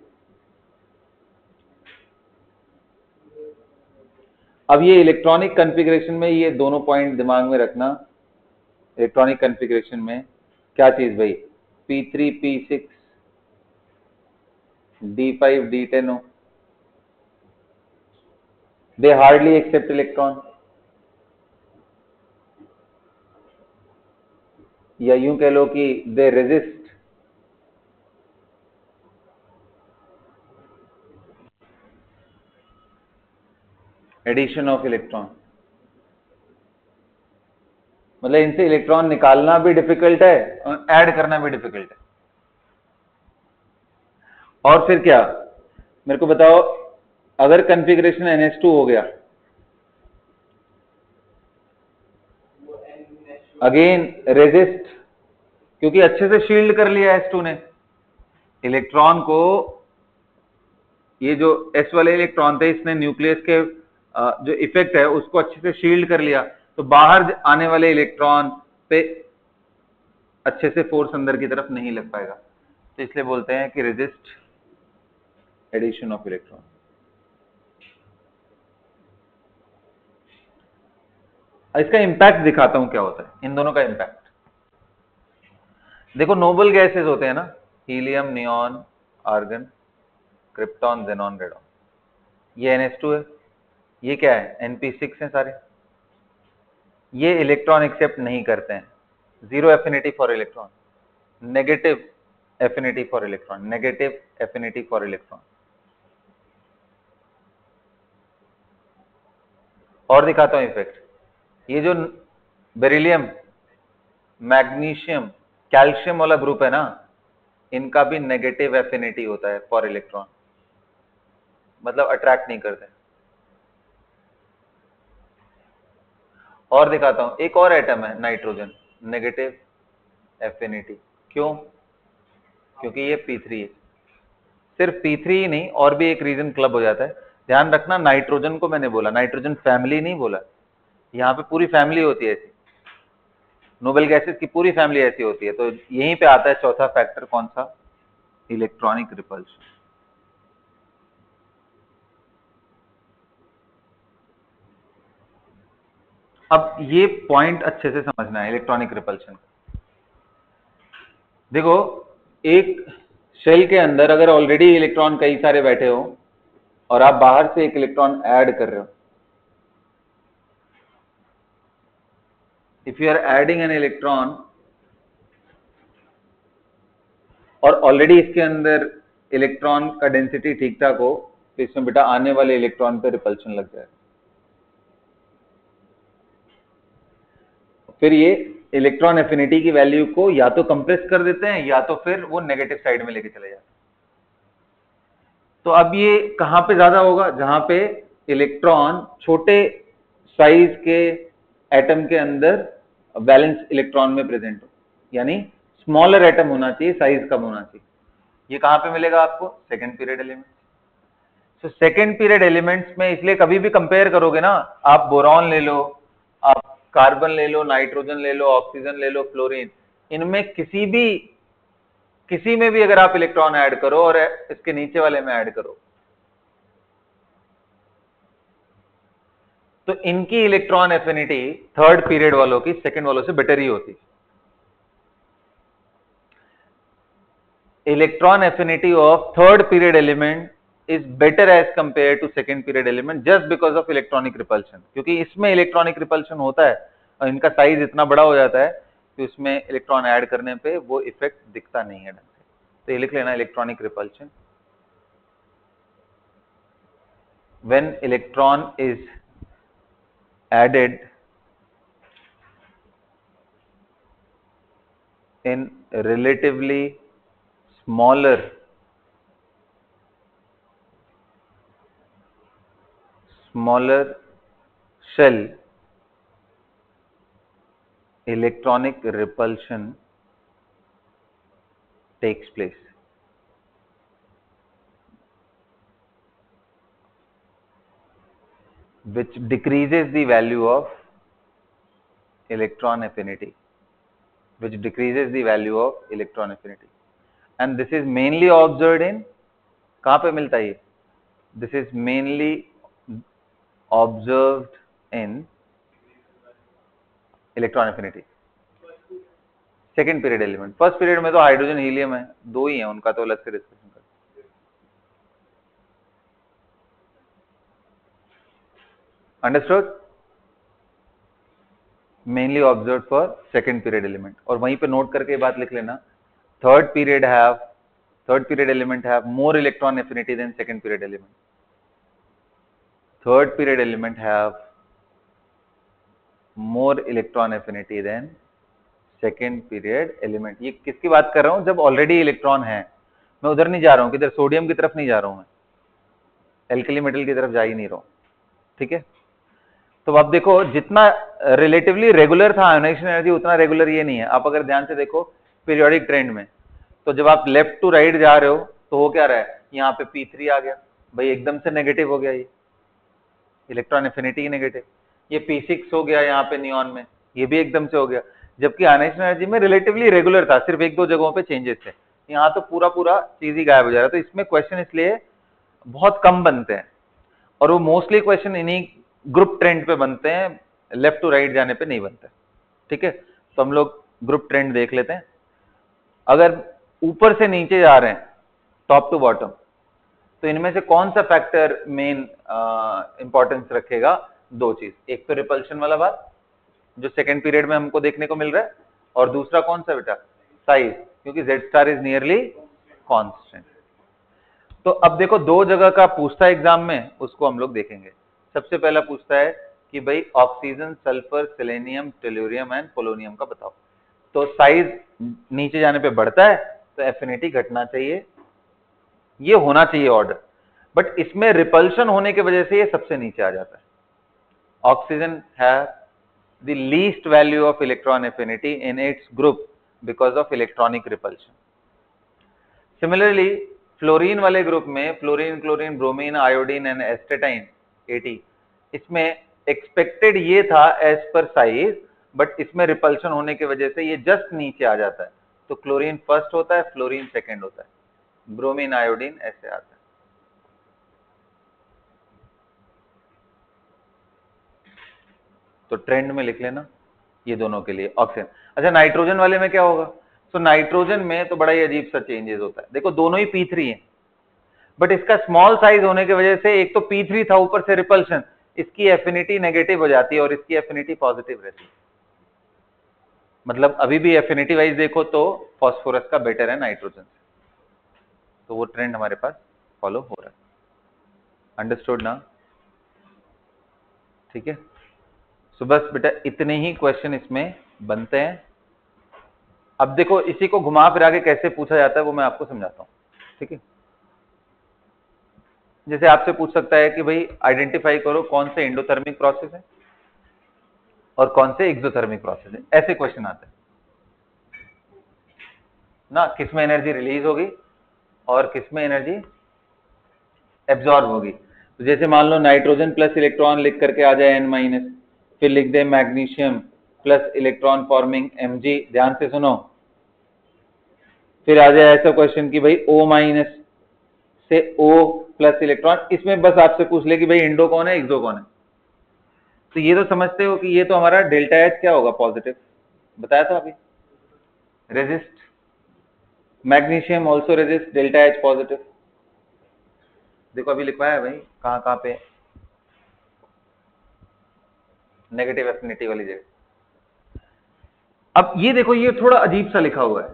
अब ये इलेक्ट्रॉनिक कॉन्फ़िगरेशन में ये दोनों पॉइंट दिमाग में रखना। इलेक्ट्रॉनिक कॉन्फ़िगरेशन में क्या चीज भाई? P3 P6 D5 D10 हो, दे हार्डली एक्सेप्ट इलेक्ट्रॉन, या यूं कह लो कि they resist addition of electron. मतलब इनसे इलेक्ट्रॉन निकालना भी डिफिकल्ट है और ऐड करना भी डिफिकल्ट है। और फिर क्या, मेरे को बताओ, अगर कॉन्फ़िगरेशन NH2 हो गया, अगेन रेजिस्ट, क्योंकि अच्छे से शील्ड कर लिया H2 ने इलेक्ट्रॉन को। ये जो S वाले इलेक्ट्रॉन थे, इसने न्यूक्लियस के जो इफेक्ट है उसको अच्छे से शील्ड कर लिया, तो बाहर आने वाले इलेक्ट्रॉन पे अच्छे से फोर्स अंदर की तरफ नहीं लग पाएगा, तो इसलिए बोलते हैं कि रेजिस्ट एडिशन ऑफ इलेक्ट्रॉन। इसका इंपैक्ट दिखाता हूं क्या होता है इन दोनों का इंपैक्ट। देखो, नोबल गैसेस होते हैं ना, helium, neon, argon, krypton, xenon, radon. ये NH2 है, ये क्या है? NP6 है सारे। ये इलेक्ट्रॉन एक्सेप्ट नहीं करते हैं, zero affinity for electron, negative affinity for electron, negative affinity for electron. और दिखाता हूं इफेक्ट। ये जो बेरिलियम, मैग्नीशियम, कैल्शियम वाला ग्रुप है ना, इनका भी नेगेटिव एफिनिटी होता है फॉर इलेक्ट्रॉन, मतलब अट्रैक्ट नहीं करते। और दिखाता हूं, एक और एटम है नाइट्रोजन, नेगेटिव एफिनिटी। क्यों? क्योंकि ये P3 है। सिर्फ P3 ही नहीं, और भी एक रीजन क्लब हो जाता है। ध्यान रखना, नाइट्रोजन को मैंने बोला, नाइट्रोजन फैमिली नहीं बोला, यहाँ पे पूरी फैमिली होती है ऐसी, नोबेल गैसेस की पूरी फैमिली ऐसी होती है। तो यहीं पे आता है चौथा फैक्टर, कौन सा? Electronic repulsion. अब ये पॉइंट अच्छे से समझना है इलेक्ट्रॉनिक रिपल्शन। देखो, एक शेल के अंदर अगर ऑलरेडी इलेक्ट्रॉन कई सारे बैठे हो और आप बाहर से एक इलेक्ट्रॉन ऐड कर रहे हो, if you are adding an electron और ऑलरेडी इसके अंदर इलेक्ट्रॉन का डेंसिटी ठीक ठाक हो, तो इसमें बेटा आने वाले इलेक्ट्रॉन पे रिपल्शन लग जाएगा। फिर ये इलेक्ट्रॉन एफिनिटी की वैल्यू को या तो कंप्रेस कर देते हैं या तो फिर वो नेगेटिव साइड में लेके चले जाते हैं। तो अब ये कहां पे ज्यादा होगा? जहां पे इलेक्ट्रॉन छोटे साइज के एटम के अंदर वैलेंस इलेक्ट्रॉन में प्रेजेंट हो, यानी स्मॉलर एटम होना चाहिए, साइज कम होना चाहिए। ये कहां पे मिलेगा आपको? Second period element. तो सेकंड पीरियड एलिमेंट्स में इसलिए कभी भी कंपेयर करोगे ना, आप बोरॉन ले लो, आप कार्बन ले लो, नाइट्रोजन ले लो, ऑक्सीजन ले लो, फ्लोरीन, इनमें किसी में भी अगर आप इलेक्ट्रॉन ऐड करो और इसके नीचे वाले में ऐड करो, तो इनकी इलेक्ट्रॉन एफिनिटी थर्ड पीरियड वालों की सेकंड वालों से बेटर ही होती। Electron affinity of third period element is better as compared to second period element just because of electronic repulsion, क्योंकि इसमें इलेक्ट्रॉनिक रिपल्शन होता है और इनका साइज इतना बड़ा हो जाता है कि उसमें इलेक्ट्रॉन ऐड करने पे वो इफेक्ट दिखता नहीं है ढंग से। तो ये लिख लेना, electronic repulsion, when electron is added in relatively smaller smaller shell electronic repulsion takes place. Which decreases the value of electron affinity. Which decreases the value of electron affinity. And this is mainly observed in, कहाँ पे मिलता है ये? This is mainly observed in electron affinity. Second period element. First period में तो हाइड्रोजन हीलियम है, दो ही है, उनका तो अलग से डिस्कशन कर. Understood? Mainly observe for second period element. और वहीं पे नोट करके बात लिख लेना, third period element have more electron affinity than second period element. Third period element have more electron affinity than second period element. ये किसकी बात कर रहा हूं? जब ऑलरेडी इलेक्ट्रॉन है. मैं उधर नहीं जा रहा हूं, किधर? सोडियम की तरफ नहीं जा रहा हूं मैं, एल्कली मेटल की तरफ जा ही नहीं रहा हूं. ठीक है? तो अब देखो, जितना रिलेटिवली रेगुलर था आयोनाइजेशन एनर्जी, उतना रेगुलर ये नहीं है. आप अगर ध्यान से देखो पीरियोडिक ट्रेंड में, तो जब आप लेफ्ट टू राइट जा रहे हो तो हो क्या रहा है? यहाँ पे P3 आ गया भाई, एकदम से नेगेटिव हो गया, ये इलेक्ट्रॉन एफिनिटी नेगेटिव. ये P6 हो गया यहाँ पे नियॉन में, ये भी एकदम से हो गया. जबकि आयोनाइजेशन एनर्जी में रिलेटिवली रेगुलर था, सिर्फ एक दो जगहों पे चेंजेस थे. यहाँ तो पूरा चीज ही गायब हो जा रहा है. तो इसमें क्वेश्चन इसलिए बहुत कम बनते हैं, और वो मोस्टली क्वेश्चन इन्हीं ग्रुप ट्रेंड पे बनते हैं, लेफ्ट टू राइट जाने पे नहीं बनते. ठीक है? तो हम लोग ग्रुप ट्रेंड देख लेते हैं. अगर ऊपर से नीचे जा रहे हैं, टॉप टू बॉटम, तो इनमें से कौन सा फैक्टर मेन इंपॉर्टेंस रखेगा? दो चीज. एक तो रिपल्शन वाला बात जो सेकेंड पीरियड में हमको देखने को मिल रहा है, और दूसरा कौन सा बेटा? साइज, क्योंकि Z star is nearly constant. तो अब देखो, दो जगह का पूछता है एग्जाम में, उसको हम लोग देखेंगे. सबसे पहला पूछता है कि भाई oxygen, sulphur, selenium, tellurium and polonium का बताओ. तो साइज नीचे जाने पे बढ़ता है, तो एफिनिटी घटना चाहिए, ये होना चाहिए ऑर्डर. बट इसमें रिपल्शन होने की वजह से ये सबसे नीचे आ जाता है. Oxygen have the least value of electron affinity in its group because of electronic repulsion. Similarly fluorine वाले ग्रुप में, fluorine, chlorine, bromine, iodine and astatine 80, इसमें एक्सपेक्टेड ये था एज पर साइज, बट इसमें रिपल्शन होने की वजह से ये जस्ट नीचे आ जाता है. तो क्लोरीन फर्स्ट होता है, फ्लोरीन सेकंड होता है, ब्रोमीन, आयोडीन ऐसे आता है. तो ट्रेंड में लिख लेना ये दोनों के लिए ऑक्सीजन. अच्छा, नाइट्रोजन वाले में क्या होगा? तो नाइट्रोजन में तो बड़ा ही अजीब सा चेंजेस होता है. देखो, दोनों ही P3 है, बट इसका स्मॉल साइज होने की वजह से एक तो P3 था, ऊपर से रिपल्शन, इसकी एफिनिटी नेगेटिव हो जाती है और इसकी एफिनिटी पॉजिटिव रहती है. मतलब अभी भी एफिनिटी वाइज देखो तो फास्फोरस का बेटर है नाइट्रोजन से. तो वो ट्रेंड हमारे पास फॉलो हो रहा है. अंडरस्टूड ना? ठीक है? सो बस बेटा इतने ही क्वेश्चन इसमें बनते हैं. अब देखो, इसी को घुमा फिरा के कैसे पूछा जाता है वो मैं आपको समझाता हूं. ठीक है? जैसे आपसे पूछ सकता है कि भाई आइडेंटिफाई करो कौन से एंडोथर्मिक प्रोसेस है और कौन से एक्सोथर्मिक प्रोसेस है. ऐसे क्वेश्चन आते हैं ना, किसमें एनर्जी रिलीज होगी और किसमें एनर्जी एब्जॉर्ब होगी. तो जैसे मान लो नाइट्रोजन प्लस इलेक्ट्रॉन लिख करके आ जाए N-, फिर लिख दे magnesium plus electron forming Mg. ध्यान से सुनो, फिर आ जाए ऐसा क्वेश्चन कि भाई O- से O प्लस इलेक्ट्रॉन. इसमें बस आपसे पूछ ले कि भाई इंडो कौन है, एक्सो कौन है. तो ये तो समझते हो कि ये तो हमारा डेल्टा H क्या होगा? पॉजिटिव. बताया था अभी. Resist, magnesium also resist, delta H positive. देखो अभी लिखवाया है भाई, कहां पे नेगेटिव एफिनिटी वाली जगह. अब ये देखो, ये थोड़ा अजीब सा लिखा हुआ है.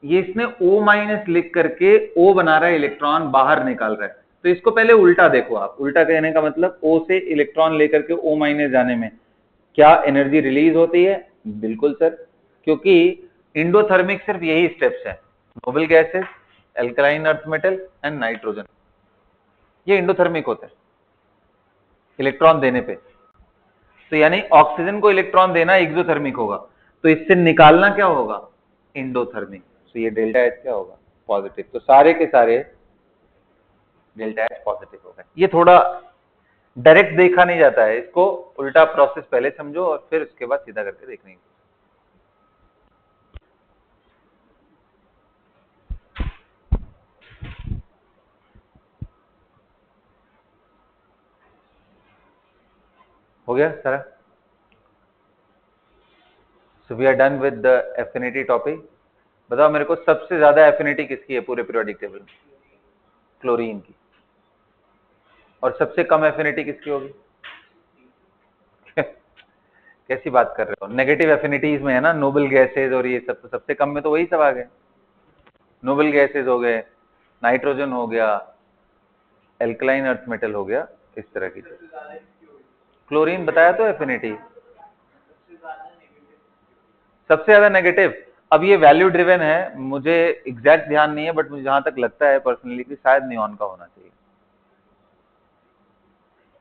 ये इसने O- लिख करके O बना रहा है, इलेक्ट्रॉन बाहर निकाल रहा है. तो इसको पहले उल्टा देखो आप. उल्टा कहने का मतलब O से इलेक्ट्रॉन लेकर के O- जाने में क्या एनर्जी रिलीज होती है? बिल्कुल सर, क्योंकि इंडोथर्मिक सिर्फ यही स्टेप्स है, noble gases, alkaline earth metal and nitrogen, ये इंडोथर्मिक होते हैं. इलेक्ट्रॉन देने पे। तो यानी ऑक्सीजन को इलेक्ट्रॉन देना एक्सोथर्मिक होगा, तो इससे निकालना क्या होगा, एंडोथर्मिक। तो ये डेल्टा एच क्या होगा, पॉजिटिव। तो सारे के सारे डेल्टा एच पॉजिटिव हो गए। ये थोड़ा डायरेक्ट देखा नहीं जाता है, इसको उल्टा प्रोसेस पहले समझो और फिर उसके बाद सीधा करके देखने की। हो गया सारा। So we are done with the affinity topic. बताओ मेरे को सबसे ज्यादा एफिनिटी किसकी है पूरे पीरियोडिक टेबल में, क्लोरीन की। और सबसे कम एफिनिटी किसकी होगी कैसी बात कर रहे हो, नेगेटिव एफिनिटीज में है ना, नोबल गैसेज और ये सब, तो सबसे कम में तो वही सब आ गए। नोबल गैसेज हो गए, नाइट्रोजन हो गया, एल्कलाइन अर्थ मेटल हो गया, इस तरह की। क्लोरीन बताया तो एफिनिटी सबसे ज्यादा नेगेटिव। अब ये वैल्यू ड्रिवन है, मुझे एग्जैक्ट ध्यान नहीं है, बट मुझे जहां तक लगता है पर्सनली कि शायद नियॉन का होना चाहिए,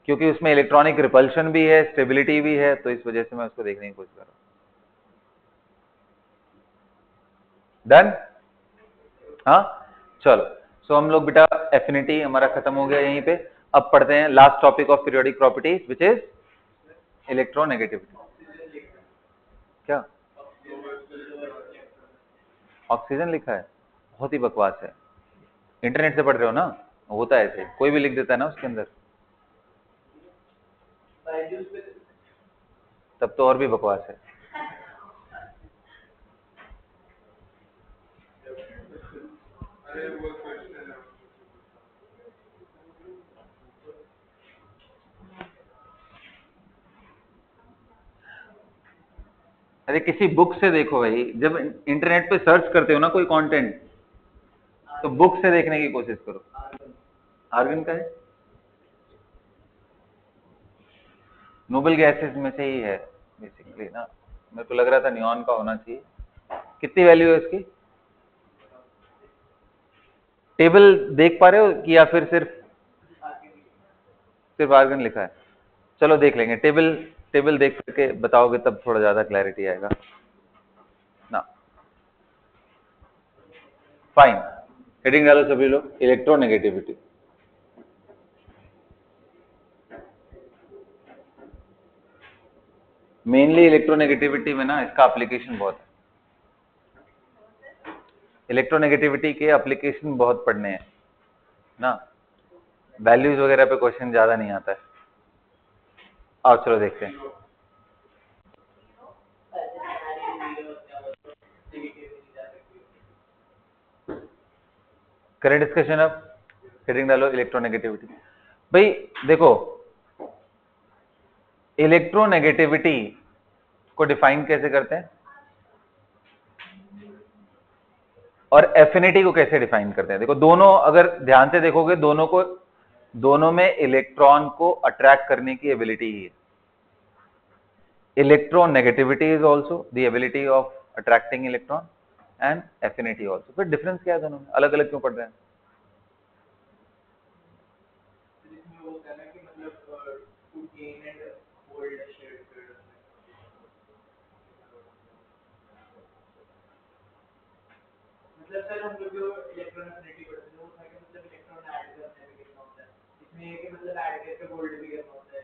क्योंकि उसमें इलेक्ट्रॉनिक रिपल्शन भी है, स्टेबिलिटी भी है, तो इस वजह से मैं उसको देखने की कोशिश कर रहा हूं। डन, हाँ चलो। सो हम लोग बेटा एफिनिटी हमारा खत्म हो गया यहीं पे। अब पढ़ते हैं last topic of periodic properties which is electronegativity. क्या ऑक्सीजन लिखा है, बहुत ही बकवास है। इंटरनेट से पढ़ रहे हो ना, होता है ऐसे, कोई भी लिख देता है ना उसके अंदर, तब तो और भी बकवास है। अरे किसी बुक से देखो भाई, जब इंटरनेट पे सर्च करते हो ना कोई कंटेंट, तो बुक से देखने की कोशिश करो। आर्गन का है, नोबल गैसेस में से ही है बेसिकली ना। मेरे को लग रहा था नियॉन का होना चाहिए। कितनी वैल्यू है इसकी, टेबल देख पा रहे हो कि या फिर सिर्फ आर्गन लिखा है। चलो देख लेंगे, टेबल टेबल देख करके बताओगे तब थोड़ा ज्यादा क्लैरिटी आएगा ना। फाइन, हेडिंग डालो सभी लोग, इलेक्ट्रोनेगेटिविटी। मेनली इलेक्ट्रोनेगेटिविटी में ना इसका एप्लीकेशन बहुत है, इलेक्ट्रोनेगेटिविटी के एप्लीकेशन बहुत पढ़ने हैं ना, वैल्यूज वगैरह पे क्वेश्चन ज्यादा नहीं आता है। आओ चलो देखते हैं। Current discussion. अब हेडिंग डालो इलेक्ट्रोनेगेटिविटी। भाई देखो, इलेक्ट्रोनेगेटिविटी को डिफाइन कैसे करते हैं और एफिनिटी को कैसे डिफाइन करते हैं। देखो दोनों अगर ध्यान से देखोगे, दोनों में इलेक्ट्रॉन को अट्रैक्ट करने की एबिलिटी ही है। Electronegativity is also the ability of attracting electron and affinity also. फिर डिफरेंस क्या है दोनों में, अलग अलग क्यों पढ़ रहे हैं। सर हम लोग जो इलेक्ट्रॉन एफिनिटी पढ़ते हैं वो था कि मतलब इलेक्ट्रॉन ऐड करने में कितना होता है, इसमें ये कि मतलब ऐड करके होल्ड भी करना होता है।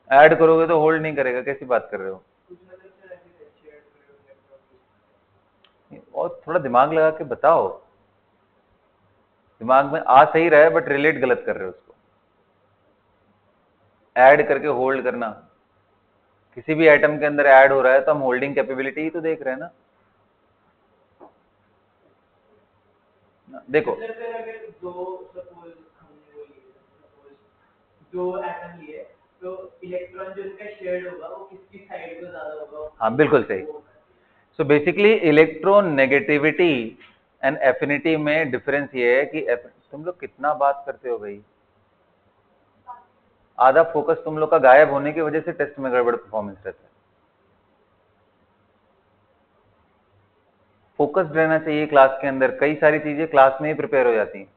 ऐड करोगे तो होल्ड नहीं करेगा, कैसी बात कर रहे हो। कुछ मतलब सर ऐसे शेयर करो इलेक्ट्रॉन, और थोड़ा दिमाग लगा के बताओ, दिमाग में आ सही रहा है बट रिलेट गलत कर रहे हो उसको। ऐड करके होल्ड करना, किसी भी आइटम के अंदर ऐड हो रहा है तो हम होल्डिंग कैपेबिलिटी ही तो देख रहे हैं ना। देखो सर अगर दो एटम लिए तो इलेक्ट्रॉन जो इनका शेयर्ड होगा वो किसकी साइड को ज्यादा होगा। हाँ बिल्कुल सही। So basically electronegativity and affinity में डिफरेंस ये है कि तुम लोग कितना बात करते हो भाई, आधा फोकस तुम लोग का गायब होने की वजह से टेस्ट में गड़बड़ परफॉर्मेंस रहता है। फोकस्ड रहना चाहिए क्लास के अंदर, कई सारी चीजें क्लास में ही प्रिपेयर हो जाती हैं।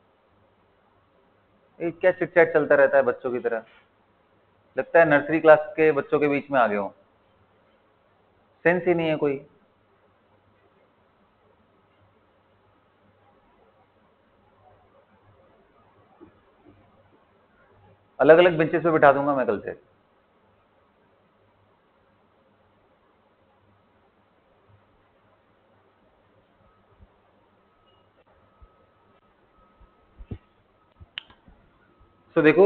क्या चिट चैट चलता रहता है बच्चों की तरह। लगता है नर्सरी क्लास के बच्चों के बीच में आ गए हो, सेंस ही नहीं है कोई। अलग अलग बेंचेस पे बिठा दूंगा मैं कल से। तो देखो,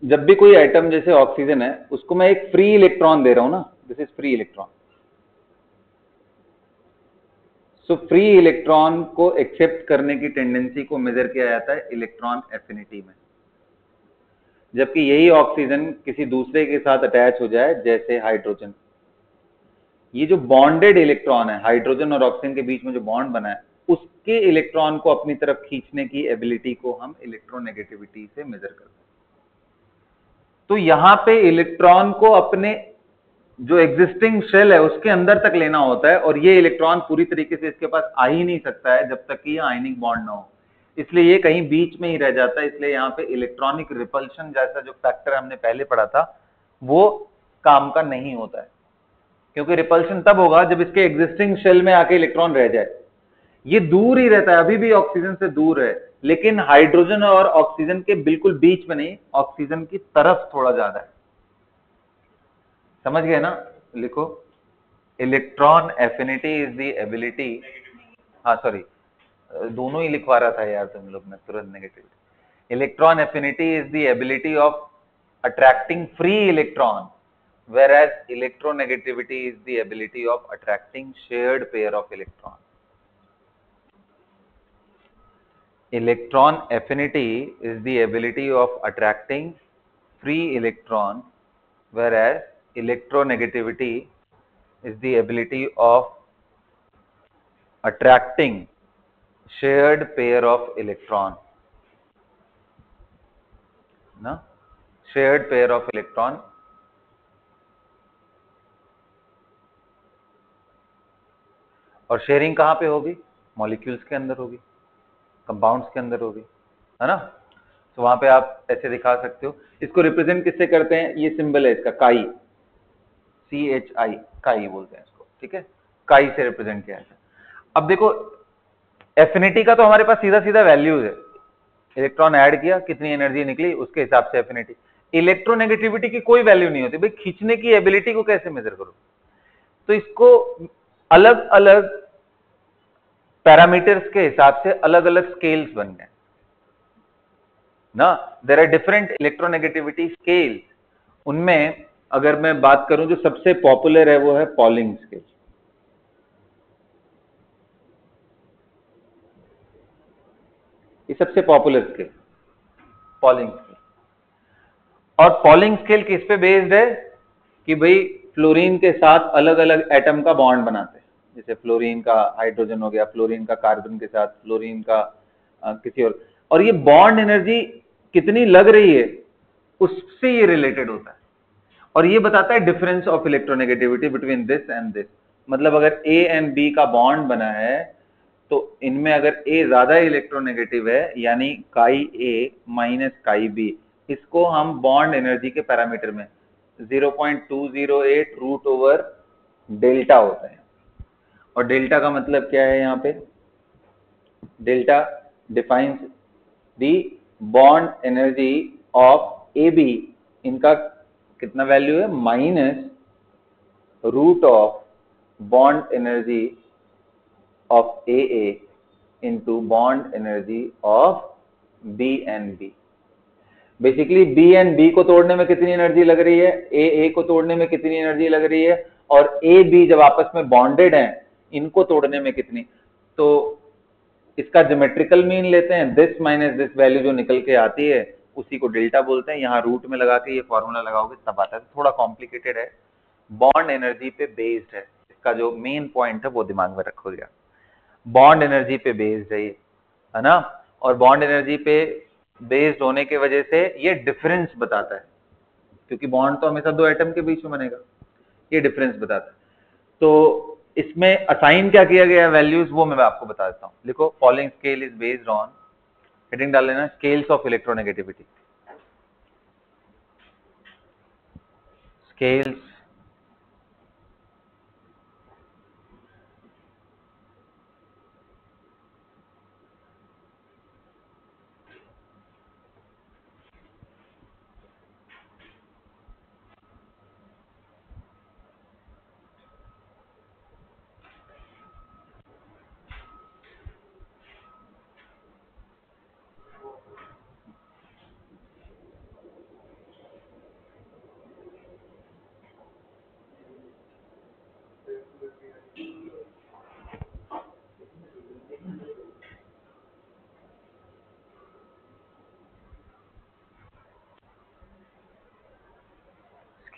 जब भी कोई एटम जैसे ऑक्सीजन है उसको मैं एक फ्री इलेक्ट्रॉन दे रहा हूं ना, this is free electron. So free electron को एक्सेप्ट करने की टेंडेंसी को मेजर किया जाता है इलेक्ट्रॉन एफिनिटी में। जबकि यही ऑक्सीजन किसी दूसरे के साथ अटैच हो जाए, जैसे हाइड्रोजन, ये जो बॉन्डेड इलेक्ट्रॉन है, हाइड्रोजन और ऑक्सीजन के बीच में जो बॉन्ड बना है, उसके इलेक्ट्रॉन को अपनी तरफ खींचने की एबिलिटी को हम इलेक्ट्रोनेगेटिविटी से मेजर करते हैं। तो यहां पे इलेक्ट्रॉन को अपने जो एग्जिस्टिंग शेल है उसके अंदर तक लेना होता है, और ये इलेक्ट्रॉन पूरी तरीके से इसके पास आ ही नहीं सकता है जब तक कि आयनिक बॉन्ड ना हो, इसलिए ये कहीं बीच में ही रह जाता है। इसलिए यहाँ पे इलेक्ट्रॉनिक रिपल्शन जैसा जो फैक्टर हमने पहले पढ़ा था वो काम का नहीं होता है, क्योंकि रिपल्शन तब होगा जब इसके एग्जिस्टिंग शेल में आके इलेक्ट्रॉन रह जाए। ये दूर ही रहता है, अभी भी ऑक्सीजन से दूर है, लेकिन हाइड्रोजन और ऑक्सीजन के बिल्कुल बीच में नहीं, ऑक्सीजन की तरफ थोड़ा ज्यादा है। समझ गए ना? लिखो, electron affinity is the ability, हाँ सॉरी दोनों ही लिखवा रहा था यार तुम लोग, मैं तुरंत negative. Electron affinity is the ability of attracting free electron, whereas electronegativity is the ability of attracting shared pair of electron. Electron affinity is the ability of attracting free electron, whereas electronegativity is the ability of attracting shared pair of electron. ना, shared pair of electron. और शेयरिंग कहां पे होगी? मॉलिक्यूल्स के अंदर होगी, कंपाउंड्स के अंदर होगी, है ना? तो वहां पे आप ऐसे दिखा सकते हो। इसको रिप्रेजेंट किससे करते हैं? ये सिंबल है इसका, काई, CHI, काई बोलते हैं इसको, ठीक है? काई से रिप्रेजेंट किया जाता है। अब देखो, एफिनिटी का तो हमारे पास सीधा सीधा वैल्यूज है, इलेक्ट्रॉन ऐड किया, कितनी एनर्जी निकली, उसके हिसाब से एफिनिटी। इलेक्ट्रोनेगेटिविटी की कोई वैल्यू नहीं होती भाई, खींचने की एबिलिटी को कैसे मेजर करो? तो इसको अलग अलग पैरामीटर्स के हिसाब से अलग अलग स्केल्स बन गए ना। There are different electronegativity scales. उनमें अगर मैं बात करूं जो सबसे पॉपुलर है वो है पॉलिंग स्केल। ये सबसे पॉपुलर स्केल पॉलिंग स्केल। और पॉलिंग स्केल किस पे बेस्ड है? कि भाई फ्लोरीन के साथ अलग अलग एटम का बॉन्ड बनाते हैं, जैसे फ्लोरीन का हाइड्रोजन हो गया, फ्लोरीन का कार्बन के साथ, फ्लोरीन का किसी और ये बॉन्ड एनर्जी कितनी लग रही है उससे ये रिलेटेड होता है, और ये बताता है difference of electronegativity between this and this. मतलब अगर ए एंड बी का बॉन्ड बना है तो इनमें अगर ए ज्यादा इलेक्ट्रोनेगेटिव है, यानी काई ए माइनस काई बी, इसको हम बॉन्ड एनर्जी के पैरामीटर में 0.208 रूट ओवर डेल्टा होता है। और डेल्टा का मतलब क्या है? यहाँ पे delta defines the bond energy of A B, इनका कितना वैल्यू है? Minus root of bond energy of A into bond energy of B and B. Basically B and B को तोड़ने में कितनी एनर्जी लग रही है, ए को तोड़ने में कितनी एनर्जी लग रही है, और ए बी जब आपस में बॉन्डेड हैं इनको तोड़ने में कितनी। तो इसका ज्योमेट्रिकल मीन लेते हैं, दिस माइनस दिस वैल्यू जो निकल के आती है उसी को डेल्टा बोलते हैं। यहाँ रूट में लगा के ये फॉर्मूला लगाओगे तब आता है। थोड़ा कॉम्प्लिकेटेड है, बॉन्ड एनर्जी पे बेस्ड है, इसका जो मेन पॉइंट है वो दिमाग में रखोगे। बॉन्ड एनर्जी पे बेस्ड है ना? और बॉन्ड एनर्जी पे बेस्ड होने की वजह से ये डिफरेंस बताता है, क्योंकि बॉन्ड तो हमेशा दो एटम के बीच में बनेगा, ये डिफरेंस बताता है। तो इसमें असाइन क्या किया गया वैल्यूज वो मैं आपको बता देता हूं। लिखो, polling scale is based on, heading डाल लेना, scales of electronegativity. Scales,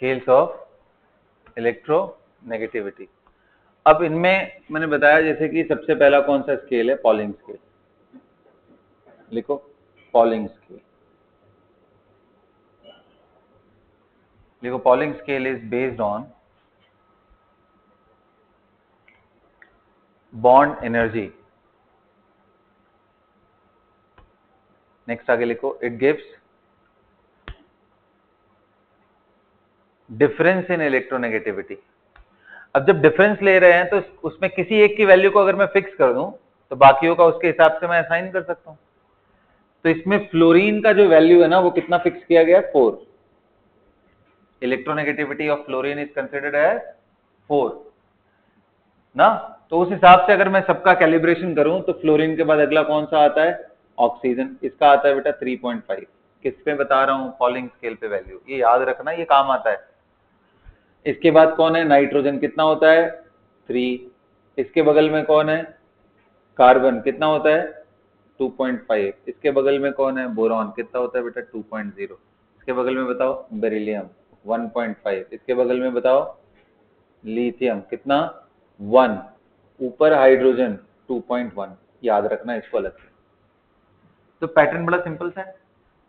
scales of electronegativity. अब इनमें मैंने बताया जैसे कि सबसे पहला कौन सा स्केल है, पॉलिंग स्केल। लिखो पॉलिंग स्केल, लिखो polling scale is based on bond energy. Next आगे लिखो, it gives difference in electronegativity. अब जब डिफरेंस ले रहे हैं तो उसमें किसी एक की वैल्यू को अगर मैं फिक्स कर दूं तो बाकियों का उसके हिसाब से मैं असाइन कर सकता हूं। तो इसमें फ्लोरीन का जो वैल्यू है ना वो कितना फिक्स किया गया, 4। Electronegativity of fluorine is considered as 4 ना। तो उस हिसाब से अगर मैं सबका कैलिब्रेशन करूं तो फ्लोरीन के बाद अगला कौन सा आता है, ऑक्सीजन। इसका आता है बेटा 3.5। किस पे बता रहा हूं, पॉलिंग स्केल पे वैल्यू, ये याद रखना, ये काम आता है। इसके बाद कौन है, नाइट्रोजन, कितना होता है 3। इसके बगल में कौन है, कार्बन, कितना होता है 2.5। इसके बगल में कौन है, बोरॉन, कितना होता है बेटा 2.0। इसके बगल में बताओ बेरिलियम 1.5। इसके बगल में बताओ लिथियम, कितना 1। ऊपर हाइड्रोजन 2.1। याद रखना इसको अलग से। तो पैटर्न बड़ा सिंपल सा है,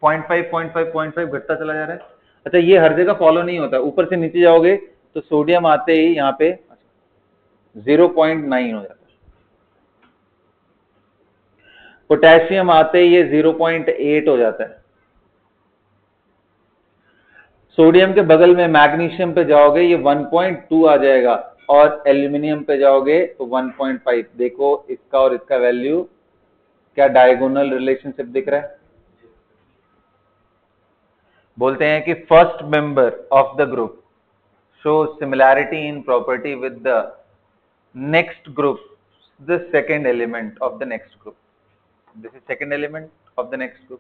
0.5 0.5 0.5 घटता चला जा रहा है। अच्छा, ये हर जगह फॉलो नहीं होता, ऊपर से नीचे जाओगे तो सोडियम आते ही यहाँ पे 0.9 हो जाता है, पोटेशियम आते ही ये 0.8 हो जाता है। सोडियम के बगल में मैग्नीशियम पे जाओगे ये 1.2 आ जाएगा, और एल्यूमिनियम पे जाओगे तो 1.5। देखो इसका और इसका वैल्यू क्या डायगोनल रिलेशनशिप दिख रहा है। बोलते हैं कि first member of the group show similarity in property with the next group, the second element of the next group. This is second element of the next group.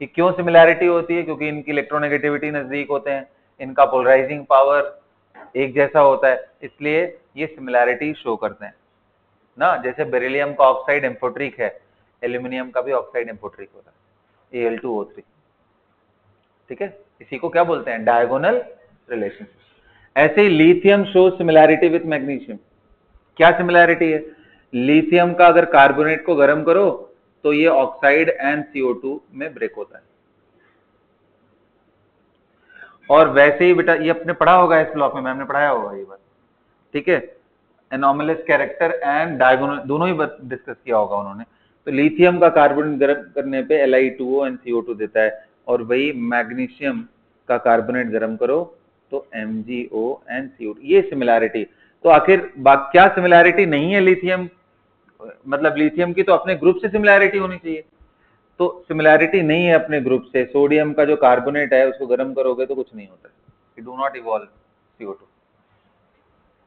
कि क्यों सिमिलैरिटी होती है, क्योंकि इनकी इलेक्ट्रोनेगेटिविटी नजदीक होते हैं, इनका पोलराइजिंग पावर एक जैसा होता है, इसलिए ये सिमिलैरिटी शो करते हैं ना। जैसे बेरिलियम का ऑक्साइड एम्फोट्रिक है, एल्यूमिनियम का भी ऑक्साइड एम्फोट्रिक होता है, Al2O3। ठीक है, इसी को क्या बोलते हैं, डायगोनल रिलेशनशिप। ऐसे ही lithium show similarity with magnesium. क्या सिमिलैरिटी है, लिथियम का अगर कार्बोनेट को गर्म करो तो ये ऑक्साइड एंड CO2 में ब्रेक होता है। और वैसे ही बेटा ये अपने पढ़ा होगा इस ब्लॉक में, मैम ने पढ़ाया होगा ये बात, ठीक है। एनोमलस कैरेक्टर एंड डायगोनल दोनों ही डिस्कस किया होगा उन्होंने। तो लिथियम का कार्बोनेट गर्म करने पे Li2O एंड CO2 देता है, और वही मैग्नीशियम का कार्बोनेट गर्म करो तो MgO एंड CO2। ये सिमिलैरिटी। तो आखिर क्या सिमिलैरिटी नहीं है लिथियम, मतलब लिथियम की तो अपने ग्रुप से सिमिलैरिटी होनी चाहिए, तो सिमिलैरिटी नहीं है अपने ग्रुप से। सोडियम का जो कार्बोनेट है उसको गर्म करोगे तो कुछ नहीं होता, it do not evolve CO2।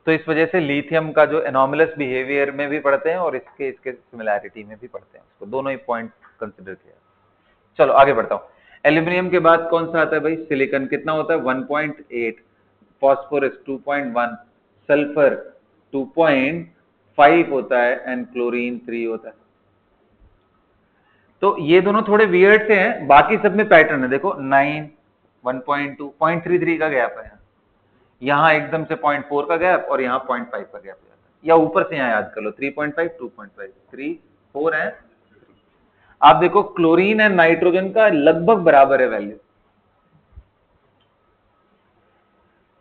तो इस वजह से लिथियम का जो एनोमलस बिहेवियर में भी पढ़ते हैं और इसके इसके सिमिलैरिटी में भी पढ़ते हैं, उसको दोनों ही पॉइंट कंसिडर किया। चलो आगे बढ़ता हूं। एल्यूमिनियम के बाद कौन सा आता है भाई, सिलिकॉन, कितना होता है 1.8, फॉस्फोरस 2.1, सल्फर 2.5 होता है, एंड क्लोरीन 3 होता है। तो ये दोनों थोड़े वियर्ड से हैं, बाकी सब में पैटर्न है। देखो 9, 1.2, 0.33 का गैप है, यहाँ एकदम से 0.4 का गैप, और यहाँ 0.5 का गैप हो जाता है, या ऊपर से यहाँ याद कर लो 3.5, 2.5, 3, 4 है। आप देखो क्लोरीन एंड नाइट्रोजन का लगभग बराबर है वैल्यू।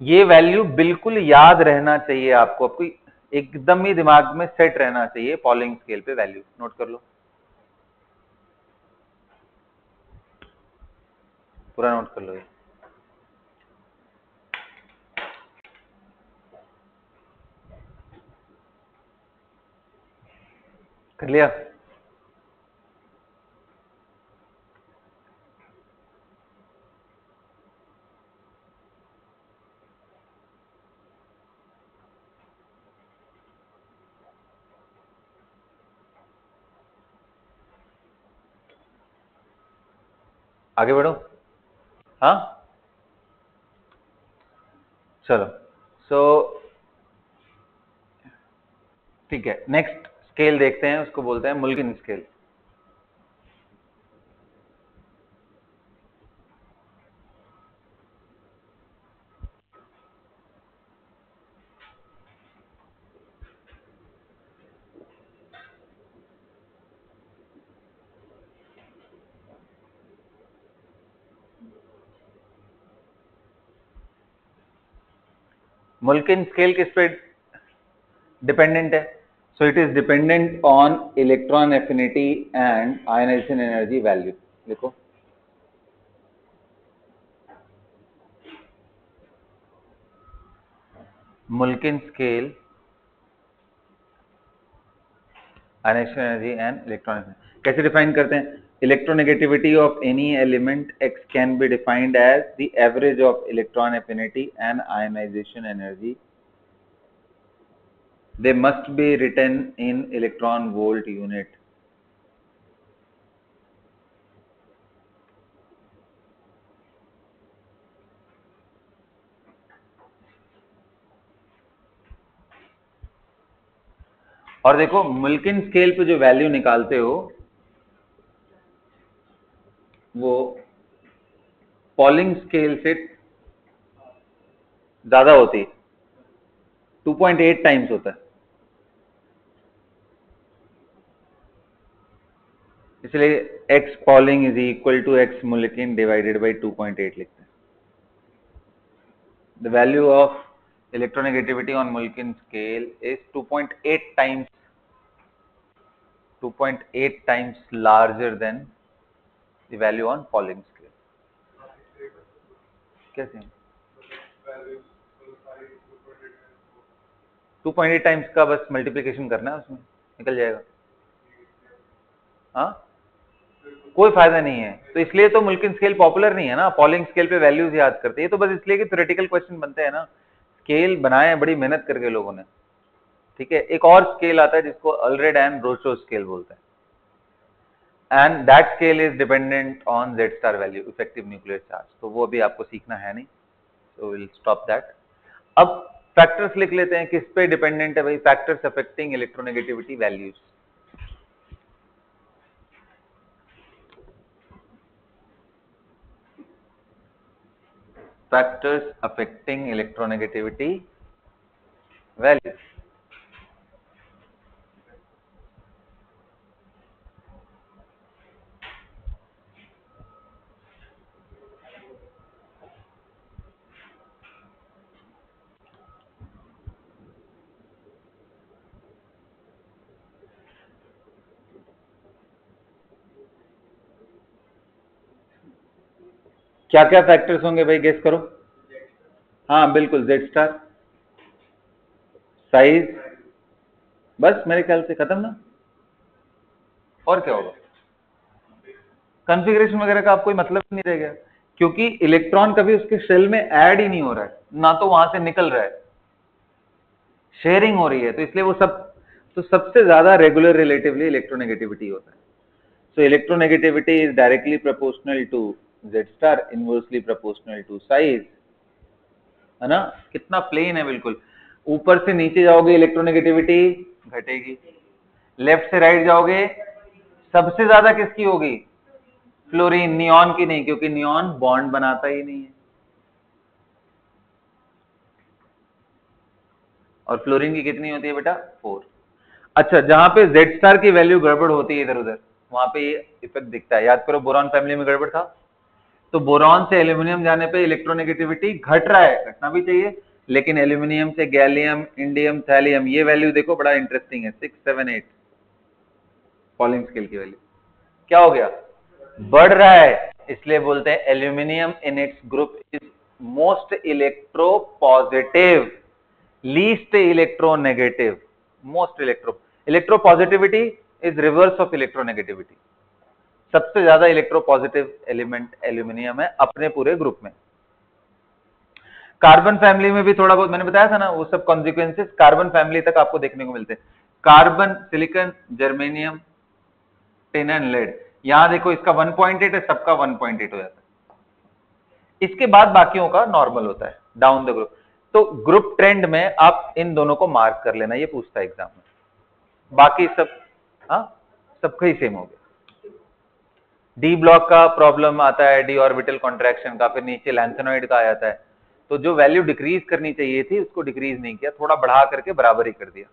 ये वैल्यू बिल्कुल याद रहना चाहिए आपको, आपको एकदम ही दिमाग में सेट रहना चाहिए। पॉलिंग स्केल पे वैल्यू नोट कर लो, पूरा नोट कर लो ये। कर लिया? आगे बढ़ो। हाँ चलो, सो ठीक है, नेक्स्ट स्केल देखते हैं, उसको बोलते हैं मुल्किन स्केल। मुल्किन स्केल किस पे डिपेंडेंट है? So it is dependent on electron affinity and ionization energy value. लिखो Mulliken scale ionization energy and electron. कैसे डिफाइन करते हैं? Electronegativity of any element X can be defined as the average of electron affinity and ionization energy. They must be written in electron volt unit. और देखो मुल्किन स्केल पे जो वैल्यू निकालते हो वो पॉलिंग स्केल से ज्यादा होती है, 2.8 टाइम्स होता है, इसलिए x Pauling is equal to x Mulliken divided by 2.8 लिखते हैं। The value of electronegativity on Mulkin scale is 2.8 times larger than the value on Pauling scale. कैसे? 2.8 टाइम्स का बस मल्टीप्लिकेशन करना है, उसमें निकल जाएगा। हाँ कोई फायदा नहीं है, तो इसलिए तो मुल्किन स्केल पॉपुलर नहीं है ना, पॉलिंग स्केल पे वैल्यूज याद करते हैं, तो बस इसलिए कि थ्योरेटिकल क्वेश्चन बनते हैं ना, स्केल बनाए हैं बड़ी मेहनत करके लोगों ने। ठीक है, एक और स्केल आता है जिसको अल्रेड एंड रोचो स्केल बोलते हैं, and that scale is dependent on Z star value, effective nuclear charge, तो वो अभी आपको सीखना है नहीं, सो विल स्टॉप दैट। अब फैक्टर्स लिख लेते हैं, किस पे डिपेंडेंट है भाई? Factors affecting electronegativity values. Factors affecting electronegativity values. क्या क्या फैक्टर्स होंगे भाई, गेस करो। हाँ बिल्कुल, Z स्टार, साइज, बस मेरे ख्याल से खत्म ना। और क्या होगा? कॉन्फ़िगरेशन वगैरह का आप कोई मतलब नहीं रह गया, क्योंकि इलेक्ट्रॉन कभी उसके शेल में ऐड ही नहीं हो रहा है, ना तो वहां से निकल रहा है, शेयरिंग हो रही है, तो इसलिए वो सब, तो सबसे ज्यादा रेगुलर रिलेटिवली इलेक्ट्रोनेगेटिविटी होता है। So electronegativity is directly proportional to Z star, inversely proportional to size, है ना। कितना प्लेन है बिल्कुल, ऊपर से नीचे जाओगे इलेक्ट्रोनेगेटिविटी घटेगी, लेफ्ट से राइट जाओगे सबसे ज्यादा किसकी होगी? फ्लोरीन, नियॉन की नहीं, क्योंकि नियॉन बॉन्ड बनाता ही नहीं है, और फ्लोरीन की कितनी होती है बेटा? 4। अच्छा, जहां पे Z स्टार की वैल्यू गड़बड़ होती है इधर उधर, वहां पे ये इफेक्ट दिखता है। याद करो बोरॉन फैमिली में गड़बड़ था, तो बोरॉन से एल्यूमिनियम जाने पे इलेक्ट्रोनेगेटिविटी घट रहा है, घटना भी चाहिए, लेकिन एल्यूमिनियम से गैलियम, इंडियम, थैलियम, ये वैल्यू देखो बड़ा इंटरेस्टिंग है, 6, 7, 8 पॉलिंग स्केल की वैल्यू क्या हो गया? बढ़ रहा है, इसलिए बोलते हैं aluminium in its group is most electro positive, least electronegative, most electro positivity is reverse of electronegativity. सबसे ज्यादा इलेक्ट्रोपॉजिटिव एलिमेंट एल्यूमिनियम है अपने पूरे ग्रुप में। कार्बन फैमिली में भी थोड़ा बहुत मैंने बताया था ना, वो सब कॉन्सिक्वेंसेस कार्बन फैमिली तक आपको देखने को मिलते हैं। Carbon, silicon, germanium, tin and lead. यहां देखो इसका 1.8 है, सबका 1.8 हो जाता है। इसके बाद बाकियों का नॉर्मल होता है डाउन द ग्रुप। तो ग्रुप ट्रेंड में आप इन दोनों को मार्क कर लेना, ये पूछता है एग्जाम में। बाकी सब हाँ सबका ही सेम हो गया। डी ब्लॉक का प्रॉब्लम आता है, डी ऑर्बिटल कॉन्ट्रैक्शन का, फिर नीचे लैंथेनॉइड का आ जाता है। तो जो वैल्यू डिक्रीज करनी चाहिए थी उसको डिक्रीज नहीं किया, थोड़ा बढ़ा करके बराबर ही कर दिया।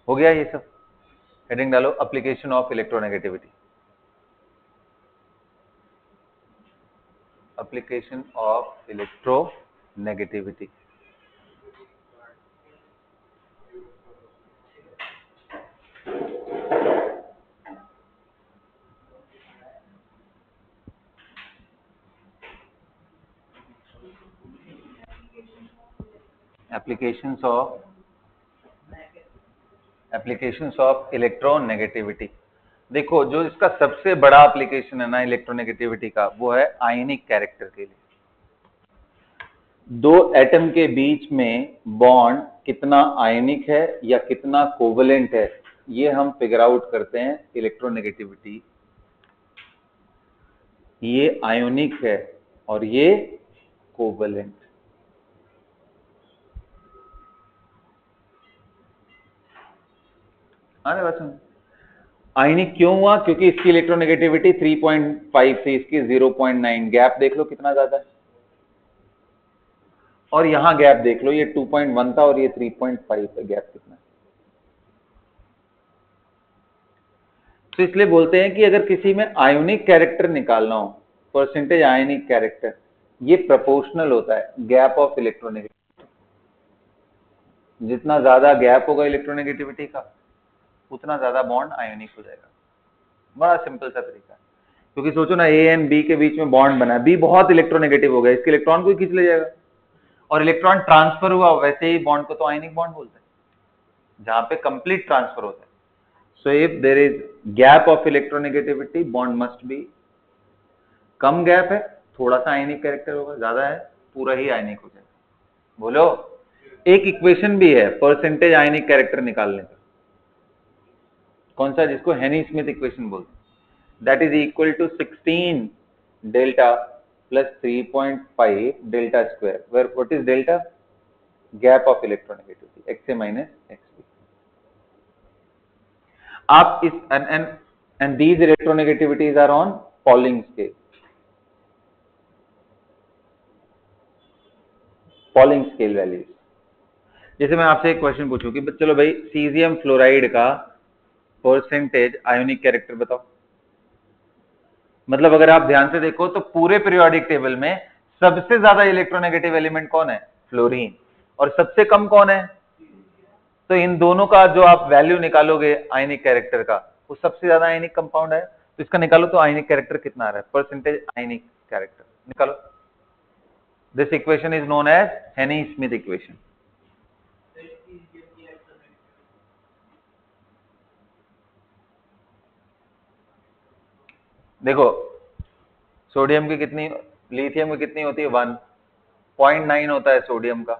हो गया ये सब। हेडिंग डालो application of electronegativity. Application of electronegativity. Applications of electronegativity. देखो जो इसका सबसे बड़ा एप्लीकेशन है ना इलेक्ट्रोनेगेटिविटी का, वो है आयनिक कैरेक्टर के लिए। दो एटम के बीच में बॉन्ड कितना आयनिक है या कितना कोवेलेंट है, ये हम फिगर आउट करते हैं इलेक्ट्रोनेगेटिविटी। ये आयोनिक है और ये कोवेलेंट। आयनिक क्यों हुआ? क्योंकि इसकी इलेक्ट्रोनेगेटिविटी 3.5 से इसकी 0.9, गैप देख लो कितना ज्यादा है। और यहां गैप देख लो, ये 2.1 था और ये 3.5 है, गैप कितना है। तो इसलिए बोलते हैं कि अगर किसी में आयोनिक कैरेक्टर निकालना हो, परसेंटेज आयोनिक कैरेक्टर, ये प्रोपोर्शनल होता है गैप ऑफ इलेक्ट्रोनेगेटिविटी। जितना ज्यादा गैप होगा इलेक्ट्रोनेगेटिविटी का, उतना ज्यादा बॉन्ड आयोनिक हो जाएगा। बड़ा सिंपल सा तरीका है। क्योंकि सोचो ना, ए एंड बी के बीच में बॉन्ड बना, बी बहुत इलेक्ट्रोनेगेटिव हो गया, इसके इलेक्ट्रॉन को ही खींच ले जाएगा, और इलेक्ट्रॉन ट्रांसफर हुआ, वैसे ही बॉन्ड को तो आयनिक बॉन्ड बोलते हैं, जहां पे कंप्लीट ट्रांसफर होता है। So if there is gap of electronegativity, bond must be, कम गैप है थोड़ा सा आयनिक कैरेक्टर होगा, ज्यादा है पूरा ही आयनिक हो जाएगा। बोलो, एक इक्वेशन भी है परसेंटेज आयनिक कैरेक्टर निकालने का, कौन सा, जिसको हेनी स्मिथ इक्वेशन बोलते हैं। That is equal to 16 delta plus 3.5 delta square, where what is delta? Gap of electronegativity, XA minus XB। आप इस and these electronegativities are on Pauling scale. Pauling scale values. जैसे मैं आपसे एक क्वेश्चन पूछूं कि चलो भाई सीजियम फ्लोराइड का परसेंटेज आयोनिक कैरेक्टर बताओ। मतलब अगर आप ध्यान से देखो तो पूरे पीरियोडिक टेबल में सबसे ज्यादा इलेक्ट्रोनेगेटिव एलिमेंट कौन है? फ्लोरीन। और सबसे कम कौन है? तो इन दोनों का जो आप वैल्यू निकालोगे आयनिक कैरेक्टर का, वो सबसे ज्यादा आयनिक कंपाउंड है, तो इसका निकालो तो आयनिक कैरेक्टर कितना आ रहा है, परसेंटेज आयनिक कैरेक्टर निकालो। This equation is known as Hannay Smith equation. देखो सोडियम की कितनी, लिथियम की कितनी होती है? 1.9 होता है सोडियम का,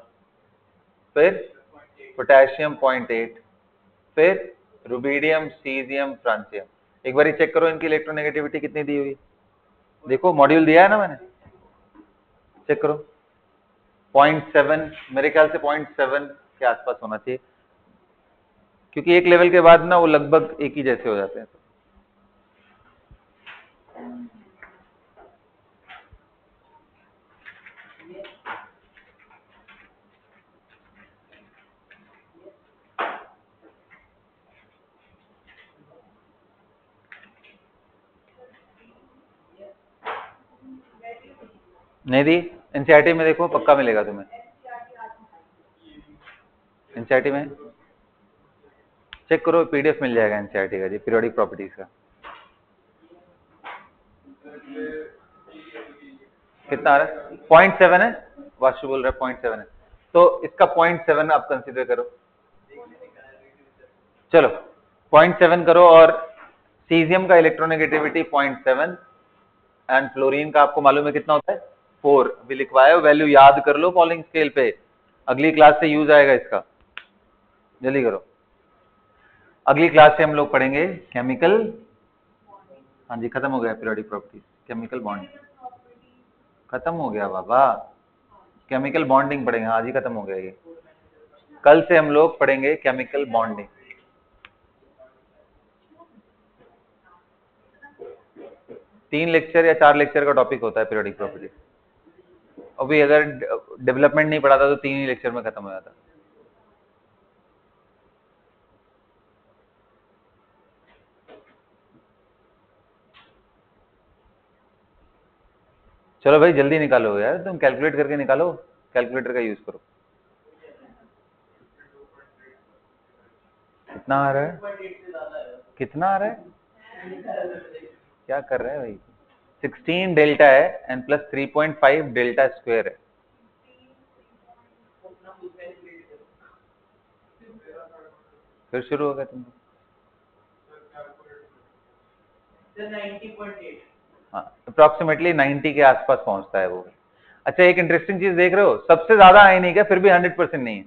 फिर पोटेशियम 0.8, फिर रुबिडियम, सीजियम, फ्रांसियम। एक बार चेक करो इनकी इलेक्ट्रोनेगेटिविटी कितनी दी हुई। देखो मॉड्यूल दिया है ना मैंने, चेक करो। 0.7, मेरे ख्याल से 0.7 के आसपास होना चाहिए, क्योंकि एक लेवल के बाद ना वो लगभग एक ही जैसे हो जाते हैं। नहीं दी? एनसीईआरटी में देखो पक्का मिलेगा तुम्हें। एनसीईआरटी में चेक करो, पीडीएफ मिल जाएगा एनसीईआरटी का जी, पीरियोडिक प्रॉपर्टीज का। कितना आ रहा है? 0.7 है। वाशु बोल रहा है 0.7 है, तो इसका 0.7 आप कंसिडर करो। चलो 0.7 करो, और सीजियम का इलेक्ट्रोनेगेटिविटी 0.7 एंड फ्लोरीन का आपको मालूम है कितना होता है 4। अभी लिखवाया, वैल्यू याद कर लो पॉलिंग स्केल पे, अगली क्लास से यूज आएगा इसका, जल्दी करो। अगली क्लास से हम लोग पढ़ेंगे केमिकल, हाँ जी खत्म हो गया पीरियोडिक प्रॉपर्टीज, केमिकल बॉन्ड खत्म हो गया बाबा, केमिकल बॉन्डिंग पढ़ेंगे, आज ही खत्म हो गया ये। कल से हम लोग पढ़ेंगे केमिकल बॉन्डिंग। तीन लेक्चर या 4 लेक्चर का टॉपिक होता है पीरियोडिक प्रॉपर्टी। अभी अगर डेवलपमेंट नहीं पढ़ाता तो 3 ही लेक्चर में खत्म हो जाता। चलो भाई जल्दी निकालो यार, तुम कैलकुलेट करके निकालो, कैलकुलेटर का यूज करो। कितना आ रहा है, कितना आ रहा है, क्या कर रहे हैं भाई। 16 डेल्टा है एंड प्लस 3.5 डेल्टा स्क्वायर है। फिर शुरू हो गया तुम। हाँ अप्रोक्सीमेटली 90 के आसपास पहुंचता है वो। अच्छा एक इंटरेस्टिंग चीज देख रहे हो, सबसे ज्यादा आयनिक है फिर भी 100% नहीं है,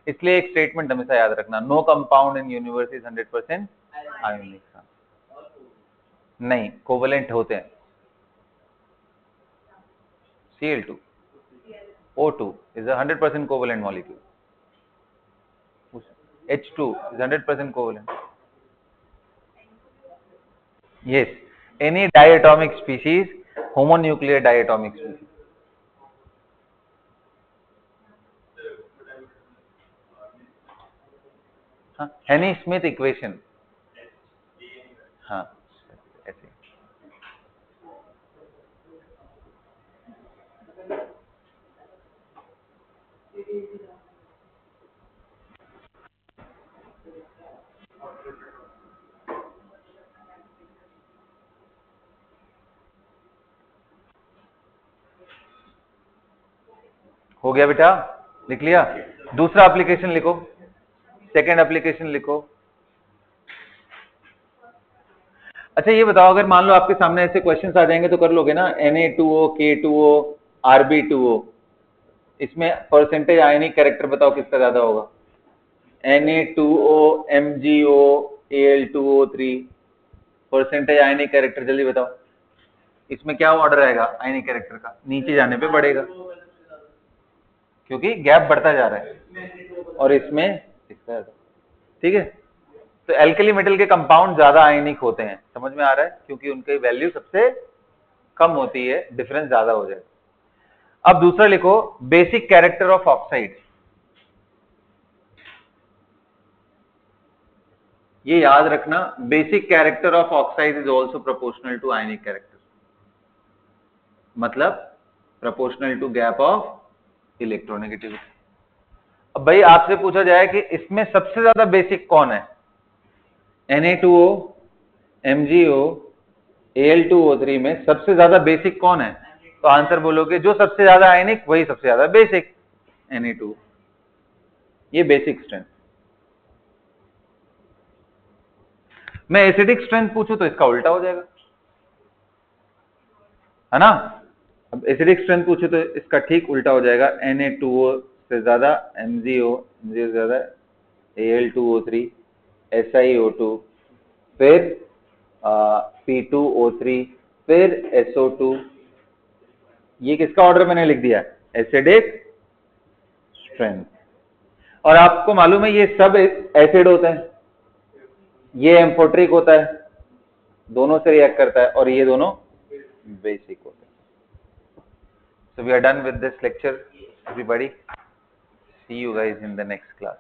इसलिए एक स्टेटमेंट हमेशा याद रखना, no compound in universe is 100% ionic. नहीं, कोवेलेंट होते हैं। Cl2 O2 is a 100% covalent molecule. H2 is 100% covalent. Yes, any diatomic species, homonuclear diatomic species. हाँ, Henny Smith equation. हाँ ऐसे। हो गया बेटा, लिख लिया। दूसरा एप्लीकेशन लिखो, सेकेंड एप्लीकेशन लिखो। अच्छा ये बताओ, अगर मान लो आपके सामने ऐसे क्वेश्चंस आ जाएंगे तो कर लोगे ना, Na2O, K2O, Rb2O, इसमें परसेंटेज आयनिक कैरेक्टर बताओ किसका ज्यादा होगा। Na2O, MgO, Al2O3, percentage ionic character जल्दी बताओ, इसमें क्या ऑर्डर आएगा आयनिक कैरेक्टर का, नीचे जाने पे बढ़ेगा क्योंकि गैप बढ़ता जा रहा है, और इसमें इसका, ठीक है। तो एल्कली मेटल के कंपाउंड ज्यादा आयनिक होते हैं, समझ में आ रहा है, क्योंकि उनकी वैल्यू सबसे कम होती है, डिफरेंस ज्यादा हो जाए। अब दूसरा लिखो, बेसिक कैरेक्टर ऑफ ऑक्साइड। ये याद रखना, basic character of oxide is also proportional to ionic character, मतलब proportional to gap of electronegativity. अब भाई आपसे पूछा जाए कि इसमें सबसे ज्यादा बेसिक कौन है, Na2O, MgO, Al2O3 में सबसे ज्यादा बेसिक कौन है, तो आंसर बोलोगे जो सबसे ज्यादा आयनिक वही सबसे ज्यादा बेसिक, Na2। ये बेसिक स्ट्रेंथ। मैं एसिडिक स्ट्रेंथ पूछूं तो इसका उल्टा हो जाएगा, है ना। अब एसिडिक स्ट्रेंथ पूछे तो इसका ठीक उल्टा हो जाएगा, Na2O से ज्यादा MgO से ज्यादा Al2O3, SiO2, फिर P2O3, फिर SO2। ये किसका ऑर्डर मैंने लिख दिया, एसिडिक स्ट्रेंथ। और आपको मालूम है ये सब एसिड होते हैं, ये एम्फोट्रिक होता है, दोनों से रिएक्ट करता है, और ये दोनों बेसिक होते हैं। So we are done with this lecture, everybody. See you guys in the next class.